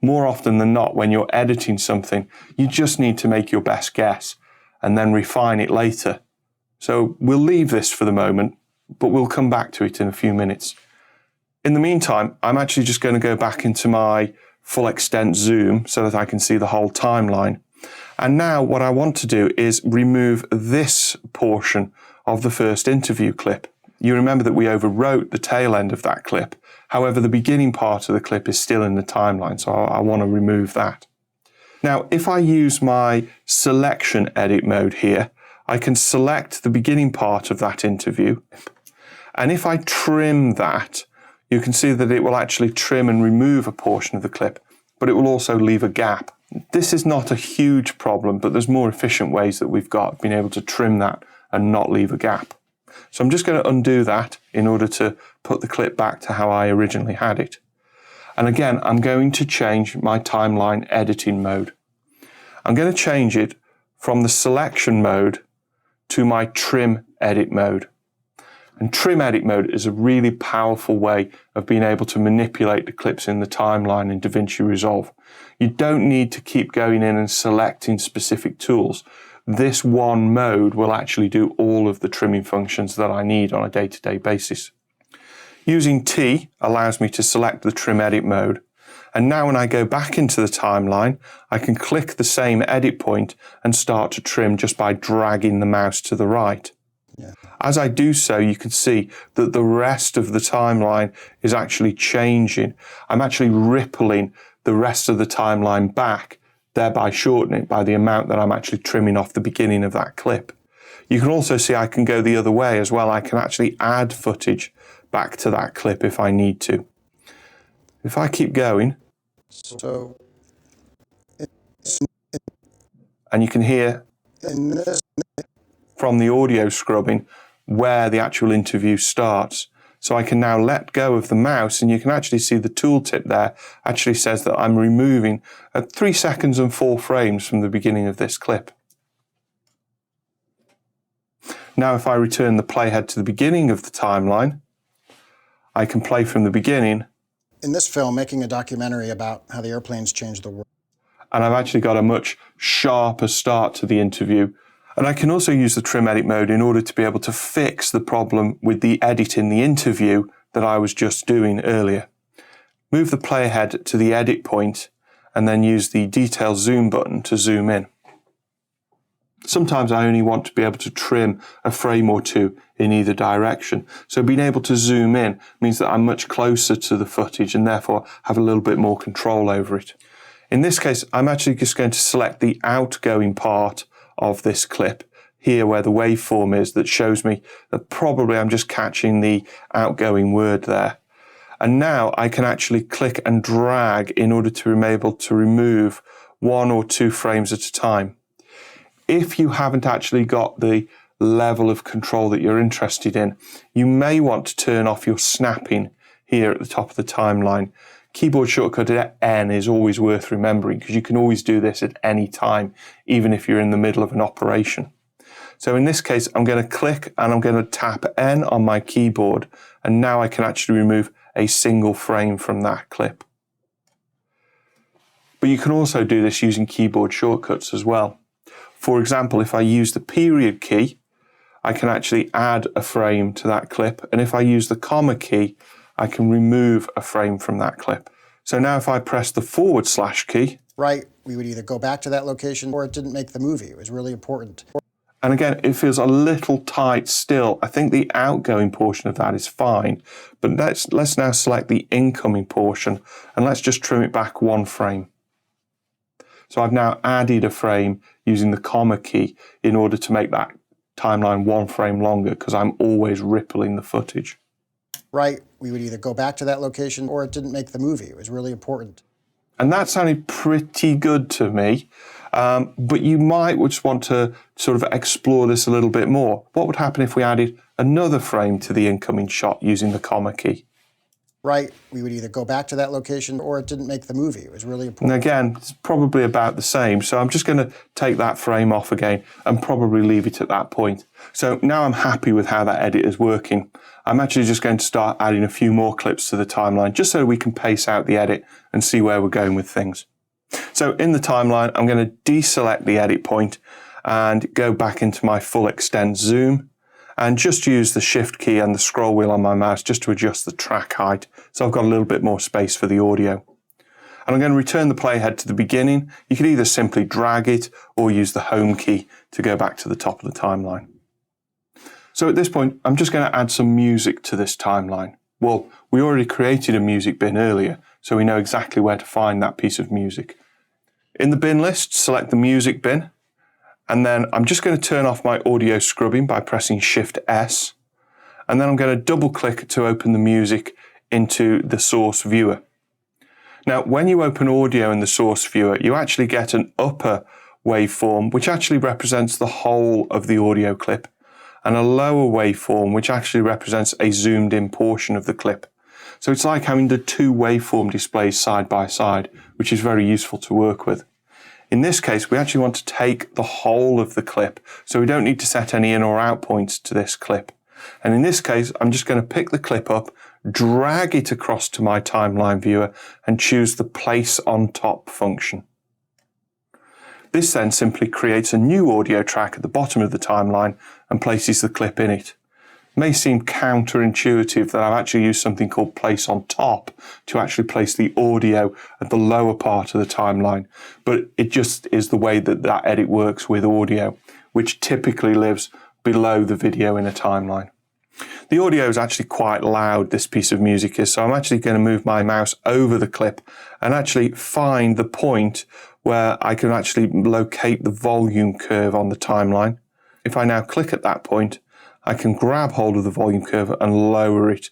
More often than not, when you're editing something, you just need to make your best guess and then refine it later. So we'll leave this for the moment, but we'll come back to it in a few minutes. In the meantime, I'm actually just going to go back into my full extent zoom so that I can see the whole timeline. And now what I want to do is remove this portion of the first interview clip. You remember that we overwrote the tail end of that clip. However, the beginning part of the clip is still in the timeline, so I want to remove that. Now, if I use my selection edit mode here, I can select the beginning part of that interview. And if I trim that, you can see that it will actually trim and remove a portion of the clip, but it will also leave a gap. This is not a huge problem, but there's more efficient ways that we've got being able to trim that and not leave a gap. So I'm just going to undo that in order to put the clip back to how I originally had it. And again, I'm going to change my timeline editing mode. I'm going to change it from the selection mode to my trim edit mode. And trim edit mode is a really powerful way of being able to manipulate the clips in the timeline in DaVinci Resolve. You don't need to keep going in and selecting specific tools. This one mode will actually do all of the trimming functions that I need on a day-to-day basis. Using T allows me to select the trim edit mode. And now when I go back into the timeline, I can click the same edit point and start to trim just by dragging the mouse to the right. Yeah. As I do so, you can see that the rest of the timeline is actually changing. I'm actually rippling the rest of the timeline back, thereby shortening it by the amount that I'm actually trimming off the beginning of that clip. You can also see I can go the other way as well. I can actually add footage back to that clip if I need to. If I keep going, and you can hear from the audio scrubbing where the actual interview starts. So I can now let go of the mouse, and you can actually see the tooltip there actually says that I'm removing at 3 seconds and 4 frames from the beginning of this clip. Now if I return the playhead to the beginning of the timeline, I can play from the beginning. In this film, making a documentary about how the airplanes changed the world. And I've actually got a much sharper start to the interview. And I can also use the trim edit mode in order to be able to fix the problem with the edit in the interview that I was just doing earlier. Move the playhead to the edit point and then use the detail zoom button to zoom in. Sometimes I only want to be able to trim a frame or two in either direction. So being able to zoom in means that I'm much closer to the footage and therefore have a little bit more control over it. In this case, I'm actually just going to select the outgoing part of this clip here where the waveform is that shows me that probably I'm just catching the outgoing word there. And now I can actually click and drag in order to be able to remove 1 or 2 frames at a time. If you haven't actually got the level of control that you're interested in, you may want to turn off your snapping here at the top of the timeline. Keyboard shortcut N is always worth remembering because you can always do this at any time, even if you're in the middle of an operation. So in this case, I'm going to click and I'm going to tap N on my keyboard, and now I can actually remove a single frame from that clip. But you can also do this using keyboard shortcuts as well. For example, if I use the period key, I can actually add a frame to that clip, and if I use the comma key, I can remove a frame from that clip. So now if I press the / key, right, we would either go back to that location or it didn't make the movie. It was really important. And again, it feels a little tight still. I think the outgoing portion of that is fine, but let's now select the incoming portion and let's just trim it back 1 frame. So I've now added a frame using the comma key in order to make that timeline 1 frame longer because I'm always rippling the footage. Right, we would either go back to that location or it didn't make the movie. It was really important. And that sounded pretty good to me, but you might just want to sort of explore this a little bit more. What would happen if we added another frame to the incoming shot using the comma key? Right, we would either go back to that location or it didn't make the movie. It was really important. And again, it's probably about the same. So I'm just going to take that frame off again and probably leave it at that point. So now I'm happy with how that edit is working. I'm actually just going to start adding a few more clips to the timeline just so we can pace out the edit and see where we're going with things. So in the timeline, I'm going to deselect the edit point and go back into my full extent zoom and just use the shift key and the scroll wheel on my mouse just to adjust the track height. So I've got a little bit more space for the audio. And I'm going to return the playhead to the beginning. You can either simply drag it or use the home key to go back to the top of the timeline. So at this point, I'm just going to add some music to this timeline. Well, we already created a music bin earlier, so we know exactly where to find that piece of music. In the bin list, select the music bin, and then I'm just going to turn off my audio scrubbing by pressing Shift S, and then I'm going to double click to open the music into the source viewer. Now, when you open audio in the source viewer, you actually get an upper waveform, which actually represents the whole of the audio clip, and a lower waveform, which actually represents a zoomed in portion of the clip. So it's like having the two waveform displays side by side, which is very useful to work with. In this case, we actually want to take the whole of the clip, so we don't need to set any in or out points to this clip. And in this case, I'm just going to pick the clip up, drag it across to my timeline viewer, and choose the Place on Top function. This then simply creates a new audio track at the bottom of the timeline and places the clip in it. It may seem counterintuitive that I've actually used something called Place on Top to actually place the audio at the lower part of the timeline, but it just is the way that that edit works with audio, which typically lives below the video in a timeline. The audio is actually quite loud, this piece of music is, so I'm actually going to move my mouse over the clip and actually find the point where I can actually locate the volume curve on the timeline. If I now click at that point, I can grab hold of the volume curve and lower it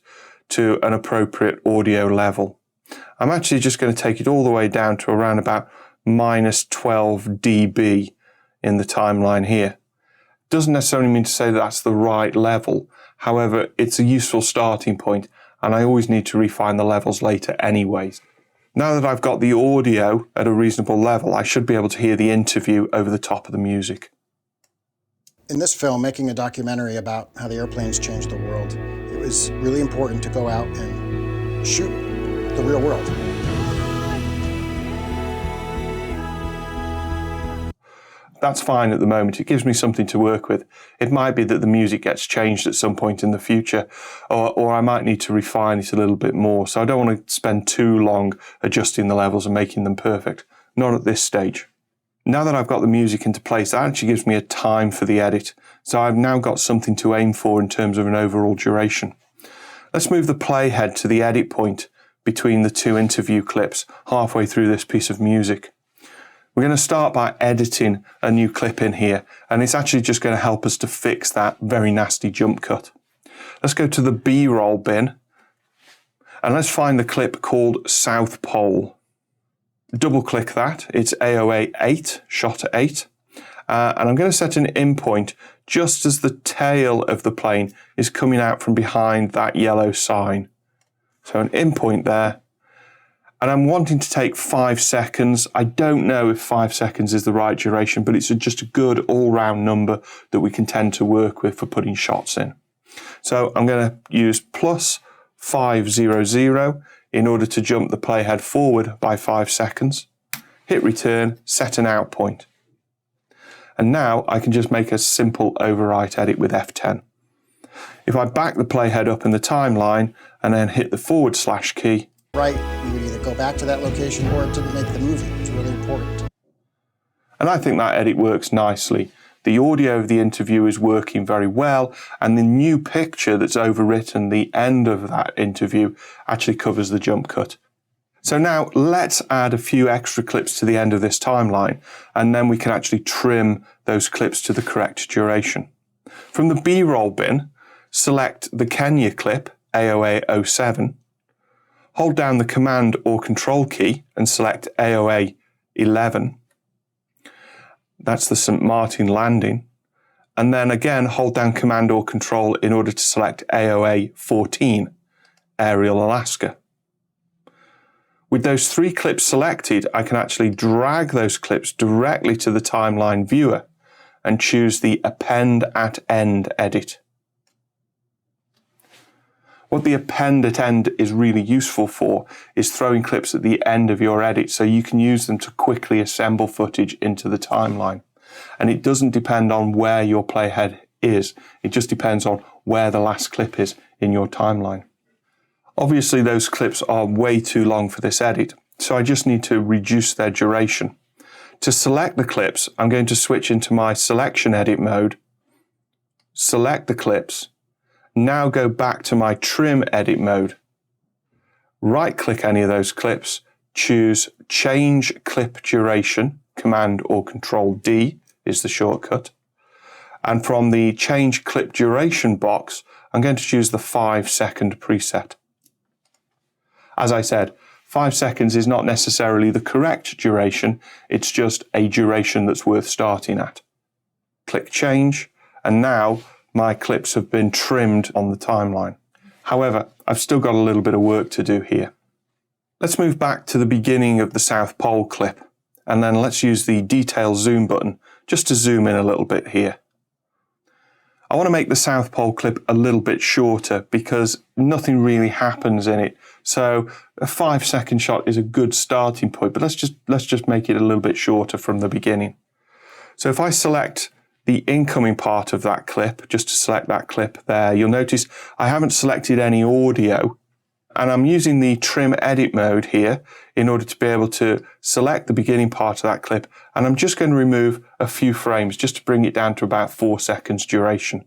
to an appropriate audio level. I'm actually just going to take it all the way down to around about -12 dB in the timeline here. Doesn't necessarily mean to say that that's the right level. However, it's a useful starting point, and I always need to refine the levels later anyways. Now that I've got the audio at a reasonable level, I should be able to hear the interview over the top of the music. In this film, making a documentary about how the airplanes changed the world, it was really important to go out and shoot the real world. That's fine at the moment. It gives me something to work with. It might be that the music gets changed at some point in the future, or I might need to refine it a little bit more. So I don't want to spend too long adjusting the levels and making them perfect. Not at this stage. Now that I've got the music into place, that actually gives me a time for the edit. So I've now got something to aim for in terms of an overall duration. Let's move the playhead to the edit point between the two interview clips halfway through this piece of music. We're going to start by editing a new clip in here, and it's actually just going to help us to fix that very nasty jump cut. Let's go to the B-roll bin, and let's find the clip called South Pole. Double click that, it's AOA 8, shot 8, and I'm going to set an in point just as the tail of the plane is coming out from behind that yellow sign. So an in point there. And I'm wanting to take 5 seconds. I don't know if 5 seconds is the right duration, but it's just a good all-round number that we can tend to work with for putting shots in. So I'm going to use +500 in order to jump the playhead forward by 5 seconds. Hit return, set an out point. And now I can just make a simple overwrite edit with F10. If I back the playhead up in the timeline and then hit the / key, Right, we would either go back to that location or it didn't make the movie. It was really important. and I think that edit works nicely. The audio of the interview is working very well, and the new picture that's overwritten the end of that interview actually covers the jump cut. So now let's add a few extra clips to the end of this timeline, and then we can actually trim those clips to the correct duration. From the B-roll bin, select the Kenya clip, AOA 07, hold down the Command or Control key and select AOA 11. That's the St. Martin landing. And then again, hold down Command or Control in order to select AOA 14, Aerial Alaska. With those 3 clips selected, I can actually drag those clips directly to the timeline viewer and choose the Append at End edit. What the Append at End is really useful for is throwing clips at the end of your edit so you can use them to quickly assemble footage into the timeline. And it doesn't depend on where your playhead is. It just depends on where the last clip is in your timeline. Obviously, those clips are way too long for this edit, so I just need to reduce their duration. To select the clips, I'm going to switch into my selection edit mode, select the clips, now go back to my trim edit mode, right-click any of those clips, choose Change Clip Duration, Command or Control D is the shortcut, and from the Change Clip Duration box, I'm going to choose the 5-second preset. As I said, 5 seconds is not necessarily the correct duration, it's just a duration that's worth starting at. Click Change, and now my clips have been trimmed on the timeline. However, I've still got a little bit of work to do here. Let's move back to the beginning of the South Pole clip, and then let's use the detail zoom button just to zoom in a little bit here. I want to make the South Pole clip a little bit shorter because nothing really happens in it. So a 5-second shot is a good starting point, but let's just make it a little bit shorter from the beginning. So if I select the incoming part of that clip, just to select that clip there, you'll notice I haven't selected any audio, and I'm using the trim edit mode here in order to be able to select the beginning part of that clip, and I'm just going to remove a few frames just to bring it down to about 4 seconds duration.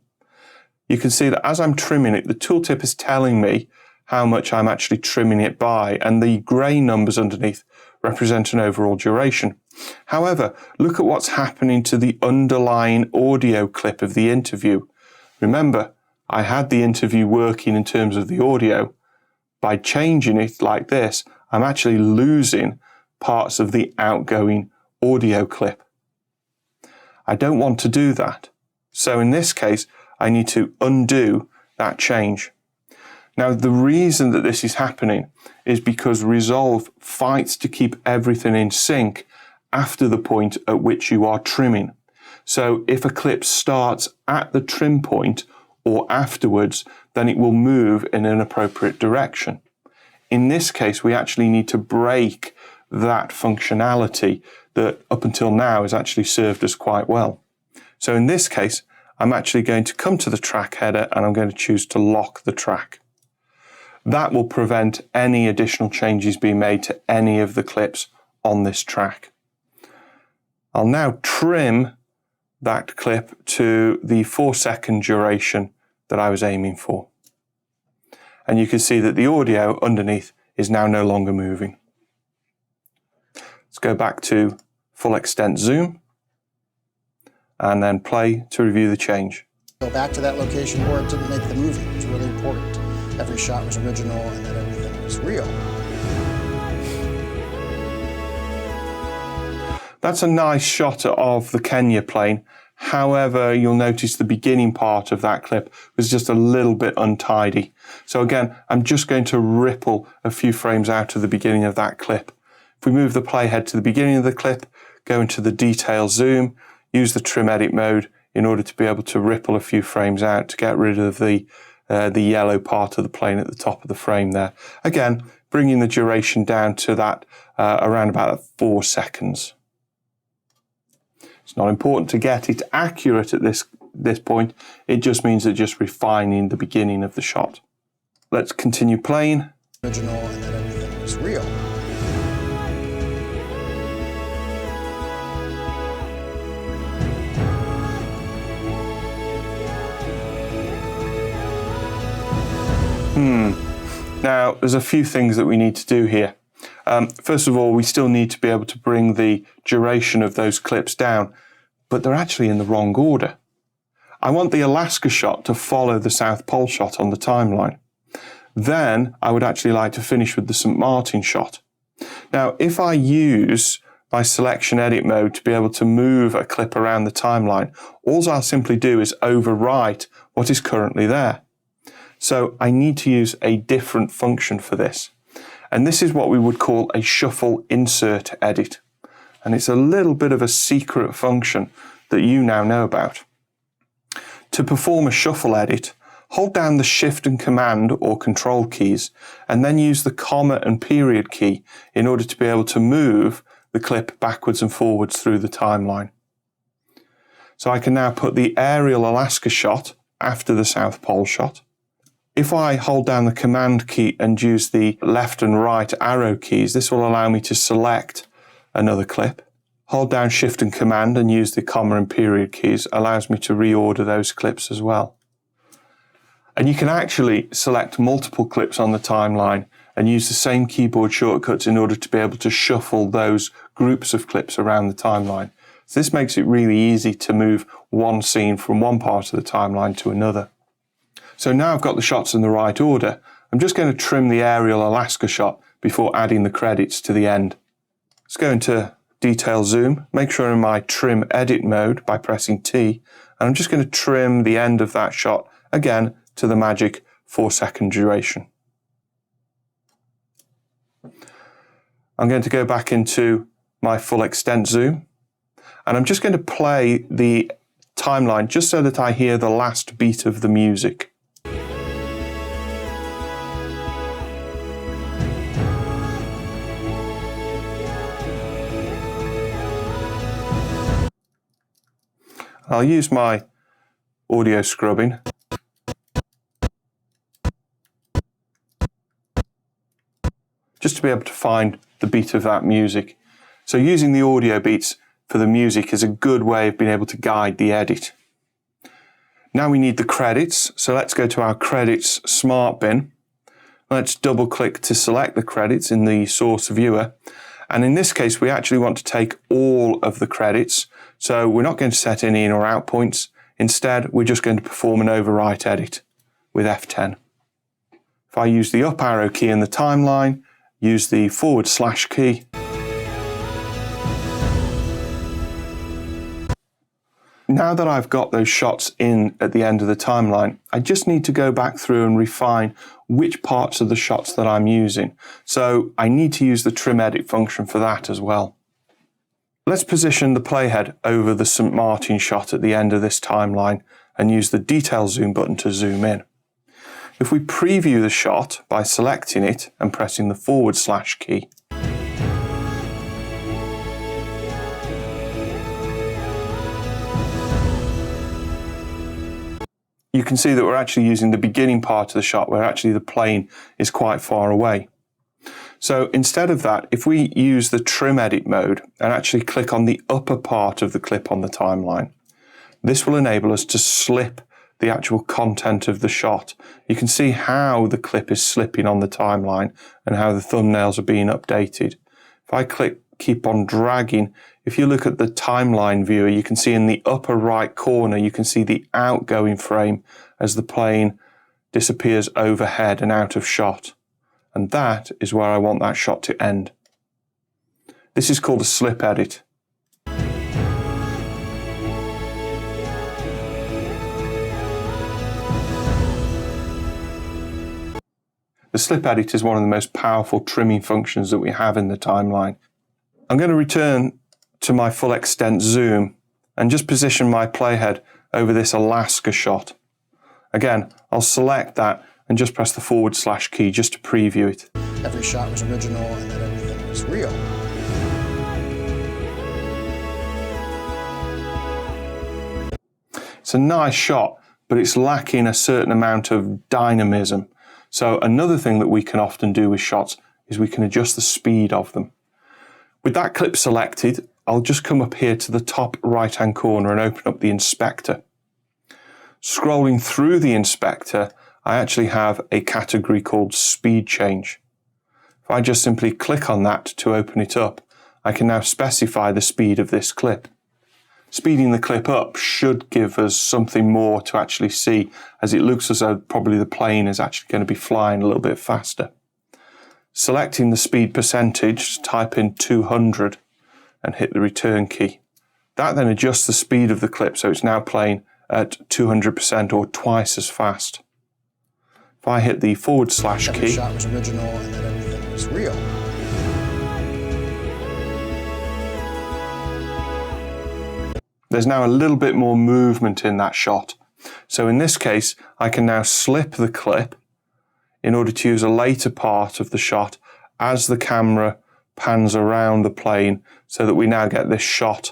You can see that as I'm trimming it, the tooltip is telling me how much I'm actually trimming it by, and the grey numbers underneath represent an overall duration. However, look at what's happening to the underlying audio clip of the interview. Remember, I had the interview working in terms of the audio. By changing it like this, I'm actually losing parts of the outgoing audio clip. I don't want to do that. So in this case, I need to undo that change. Now, the reason that this is happening is because Resolve fights to keep everything in sync after the point at which you are trimming. So if a clip starts at the trim point or afterwards, then it will move in an appropriate direction. In this case, we actually need to break that functionality that up until now has actually served us quite well. So in this case, I'm actually going to come to the track header and I'm going to choose to lock the track. That will prevent any additional changes being made to any of the clips on this track. I'll now trim that clip to the 4-second duration that I was aiming for. And you can see that the audio underneath is now no longer moving. Let's go back to full extent zoom and then play to review the change. Go back to that location where it didn't make the movie. It was really important. Every shot was original and that everything was real. That's a nice shot of the Kenya plane. However, you'll notice the beginning part of that clip was just a little bit untidy. So again, I'm just going to ripple a few frames out of the beginning of that clip. If we move the playhead to the beginning of the clip, go into the detail zoom, use the trim edit mode in order to be able to ripple a few frames out to get rid of the yellow part of the plane at the top of the frame there. Again, bringing the duration down to that around about 4 seconds. It's not important to get it accurate at this point. It just means that just refining the beginning of the shot. Let's continue playing. Original and that everything was real. Now, there's a few things that we need to do here. First of all, we still need to be able to bring the duration of those clips down, but they're actually in the wrong order. I want the Alaska shot to follow the South Pole shot on the timeline. Then I would actually like to finish with the St. Martin shot. Now, if I use my selection edit mode to be able to move a clip around the timeline, all I'll simply do is overwrite what is currently there. So I need to use a different function for this. And this is what we would call a shuffle insert edit. And it's a little bit of a secret function that you now know about. To perform a shuffle edit, hold down the Shift and Command or Control keys, and then use the comma and period key in order to be able to move the clip backwards and forwards through the timeline. So I can now put the aerial Alaska shot after the South Pole shot. If I hold down the Command key and use the left and right arrow keys, this will allow me to select another clip. Hold down Shift and Command and use the comma and period keys allows me to reorder those clips as well. And you can actually select multiple clips on the timeline and use the same keyboard shortcuts in order to be able to shuffle those groups of clips around the timeline. So this makes it really easy to move one scene from one part of the timeline to another. So now I've got the shots in the right order, I'm just going to trim the aerial Alaska shot before adding the credits to the end. Let's go into detail zoom, make sure I'm in my trim edit mode by pressing T, and I'm just going to trim the end of that shot again to the magic 4-second duration. I'm going to go back into my full extent zoom, and I'm just going to play the timeline just so that I hear the last beat of the music. I'll use my audio scrubbing. Just to be able to find the beat of that music. So using the audio beats for the music is a good way of being able to guide the edit. Now we need the credits, so let's go to our credits smart bin. Let's double click to select the credits in the source viewer. And in this case, we actually want to take all of the credits. So we're not going to set any in or out points. Instead, we're just going to perform an overwrite edit with F10. If I use the up arrow key in the timeline, use the / key. Now that I've got those shots in at the end of the timeline, I just need to go back through and refine which parts of the shots that I'm using. So I need to use the trim edit function for that as well. Let's position the playhead over the St. Martin shot at the end of this timeline and use the detail zoom button to zoom in. If we preview the shot by selecting it and pressing the / key, you can see that we're actually using the beginning part of the shot where actually the plane is quite far away. So instead of that, if we use the trim edit mode and actually click on the upper part of the clip on the timeline, this will enable us to slip the actual content of the shot. You can see how the clip is slipping on the timeline and how the thumbnails are being updated. If I keep on dragging, if you look at the timeline viewer, you can see in the upper right corner, you can see the outgoing frame as the plane disappears overhead and out of shot. And that is where I want that shot to end. This is called a slip edit. The slip edit is one of the most powerful trimming functions that we have in the timeline. I'm going to return to my full extent zoom and just position my playhead over this Alaska shot. Again, I'll select that and just press the / key just to preview it. Every shot was original and that everything was real. It's a nice shot, but it's lacking a certain amount of dynamism. So another thing that we can often do with shots is we can adjust the speed of them. With that clip selected, I'll just come up here to the top right-hand corner and open up the inspector. Scrolling through the inspector, I actually have a category called speed change. If I just simply click on that to open it up, I can now specify the speed of this clip. Speeding the clip up should give us something more to actually see, as it looks as though probably the plane is actually going to be flying a little bit faster. Selecting the speed percentage, type in 200 and hit the return key. That then adjusts the speed of the clip, so it's now playing at 200% or twice as fast. If I hit the / key, every shot was original and that everything was real. There's now a little bit more movement in that shot. So in this case, I can now slip the clip in order to use a later part of the shot as the camera pans around the plane, so that we now get this shot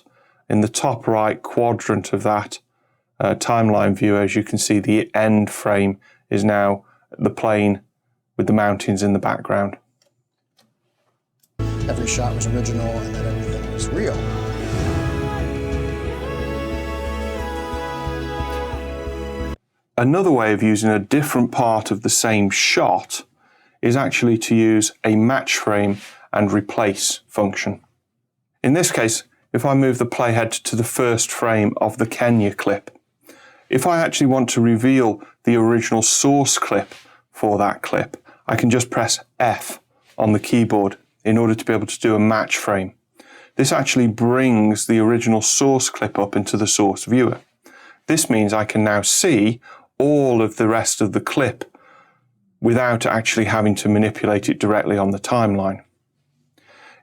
in the top right quadrant of that timeline view. As you can see, the end frame is now the plane with the mountains in the background. Every shot was original and that everything was real. Another way of using a different part of the same shot is actually to use a match frame and replace function. In this case, if I move the playhead to the first frame of the Kenya clip, if I actually want to reveal the original source clip for that clip, I can just press F on the keyboard in order to be able to do a match frame. This actually brings the original source clip up into the source viewer. This means I can now see all of the rest of the clip without actually having to manipulate it directly on the timeline.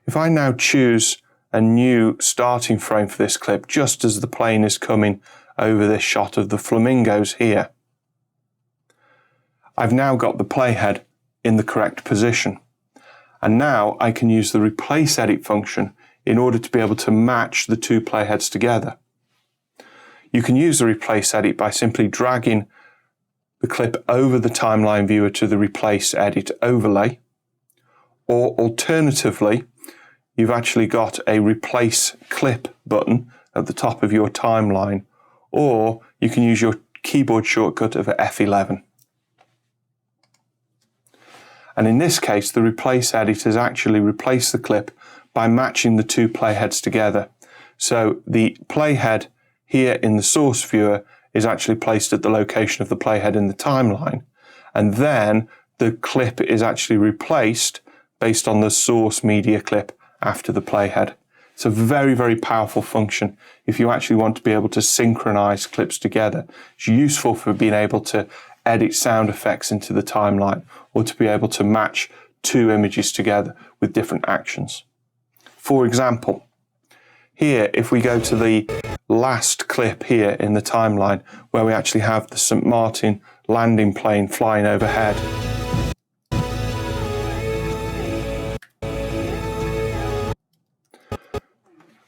If I now choose a new starting frame for this clip, just as the plane is coming over this shot of the flamingos here, I've now got the playhead in the correct position. And now I can use the replace edit function in order to be able to match the two playheads together. You can use the replace edit by simply dragging the clip over the timeline viewer to the replace edit overlay, or alternatively, you've actually got a replace clip button at the top of your timeline, or you can use your keyboard shortcut of F11. And in this case, the replace edit has actually replaced the clip by matching the two playheads together. So the playhead here in the source viewer is actually placed at the location of the playhead in the timeline, and then the clip is actually replaced based on the source media clip after the playhead. It's a very, very powerful function if you actually want to be able to synchronize clips together. It's useful for being able to edit sound effects into the timeline, or to be able to match two images together with different actions. For example, here, if we go to the last clip here in the timeline, where we actually have the St. Martin landing plane flying overhead,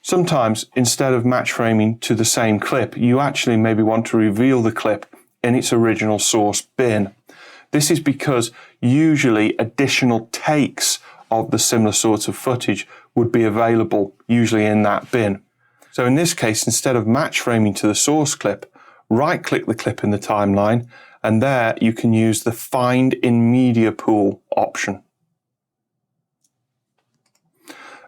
sometimes instead of match framing to the same clip, you actually maybe want to reveal the clip in its original source bin. This is because usually additional takes of the similar sorts of footage would be available usually in that bin. So in this case, instead of match framing to the source clip, right click the clip in the timeline, and there you can use the Find in Media Pool option.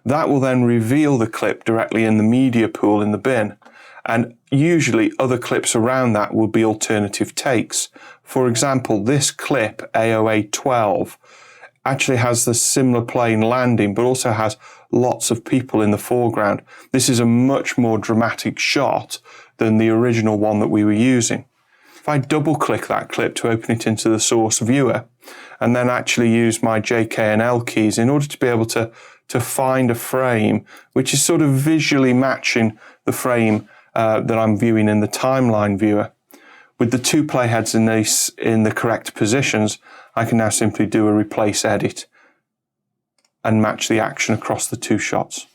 That will then reveal the clip directly in the media pool in the bin, and usually other clips around that will be alternative takes. For example, this clip, AOA 12, actually has the similar plane landing, but also has lots of people in the foreground. This is a much more dramatic shot than the original one that we were using. If I double click that clip to open it into the source viewer, and then actually use my JK and L keys in order to be able to find a frame which is sort of visually matching the frame that I'm viewing in the timeline viewer, with the two playheads in the correct positions, I can now simply do a replace edit and match the action across the two shots.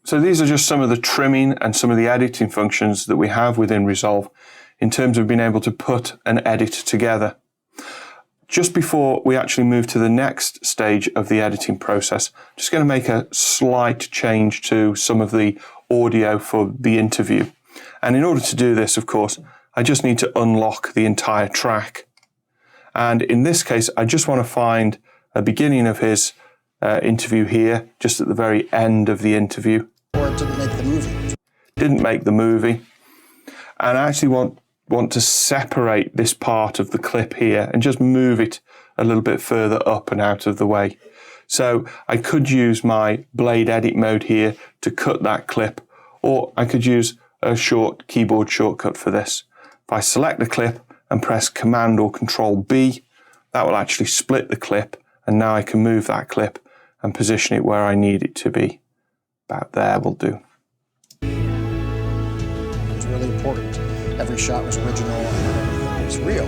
So these are just some of the trimming and some of the editing functions that we have within Resolve in terms of being able to put an edit together. Just before we actually move to the next stage of the editing process, I'm just going to make a slight change to some of the audio for the interview. And in order to do this, of course, I just need to unlock the entire track. And in this case, I just want to find a beginning of his interview here, just at the very end of the interview. Or it didn't make the movie. Didn't make the movie. And I actually want to separate this part of the clip here and just move it a little bit further up and out of the way. So I could use my blade edit mode here to cut that clip, or I could use a short keyboard shortcut for this. If I select the clip and press Command or Control B, that will actually split the clip, and now I can move that clip and position it where I need it to be. About there will do. It's really important. Every shot was original and everything was real.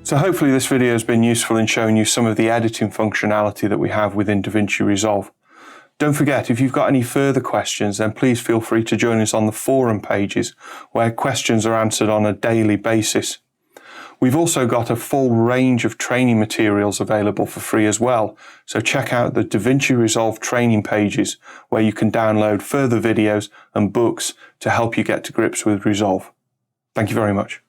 So hopefully this video has been useful in showing you some of the editing functionality that we have within DaVinci Resolve. Don't forget, if you've got any further questions, then please feel free to join us on the forum pages where questions are answered on a daily basis. We've also got a full range of training materials available for free as well, so check out the DaVinci Resolve training pages where you can download further videos and books to help you get to grips with Resolve. Thank you very much.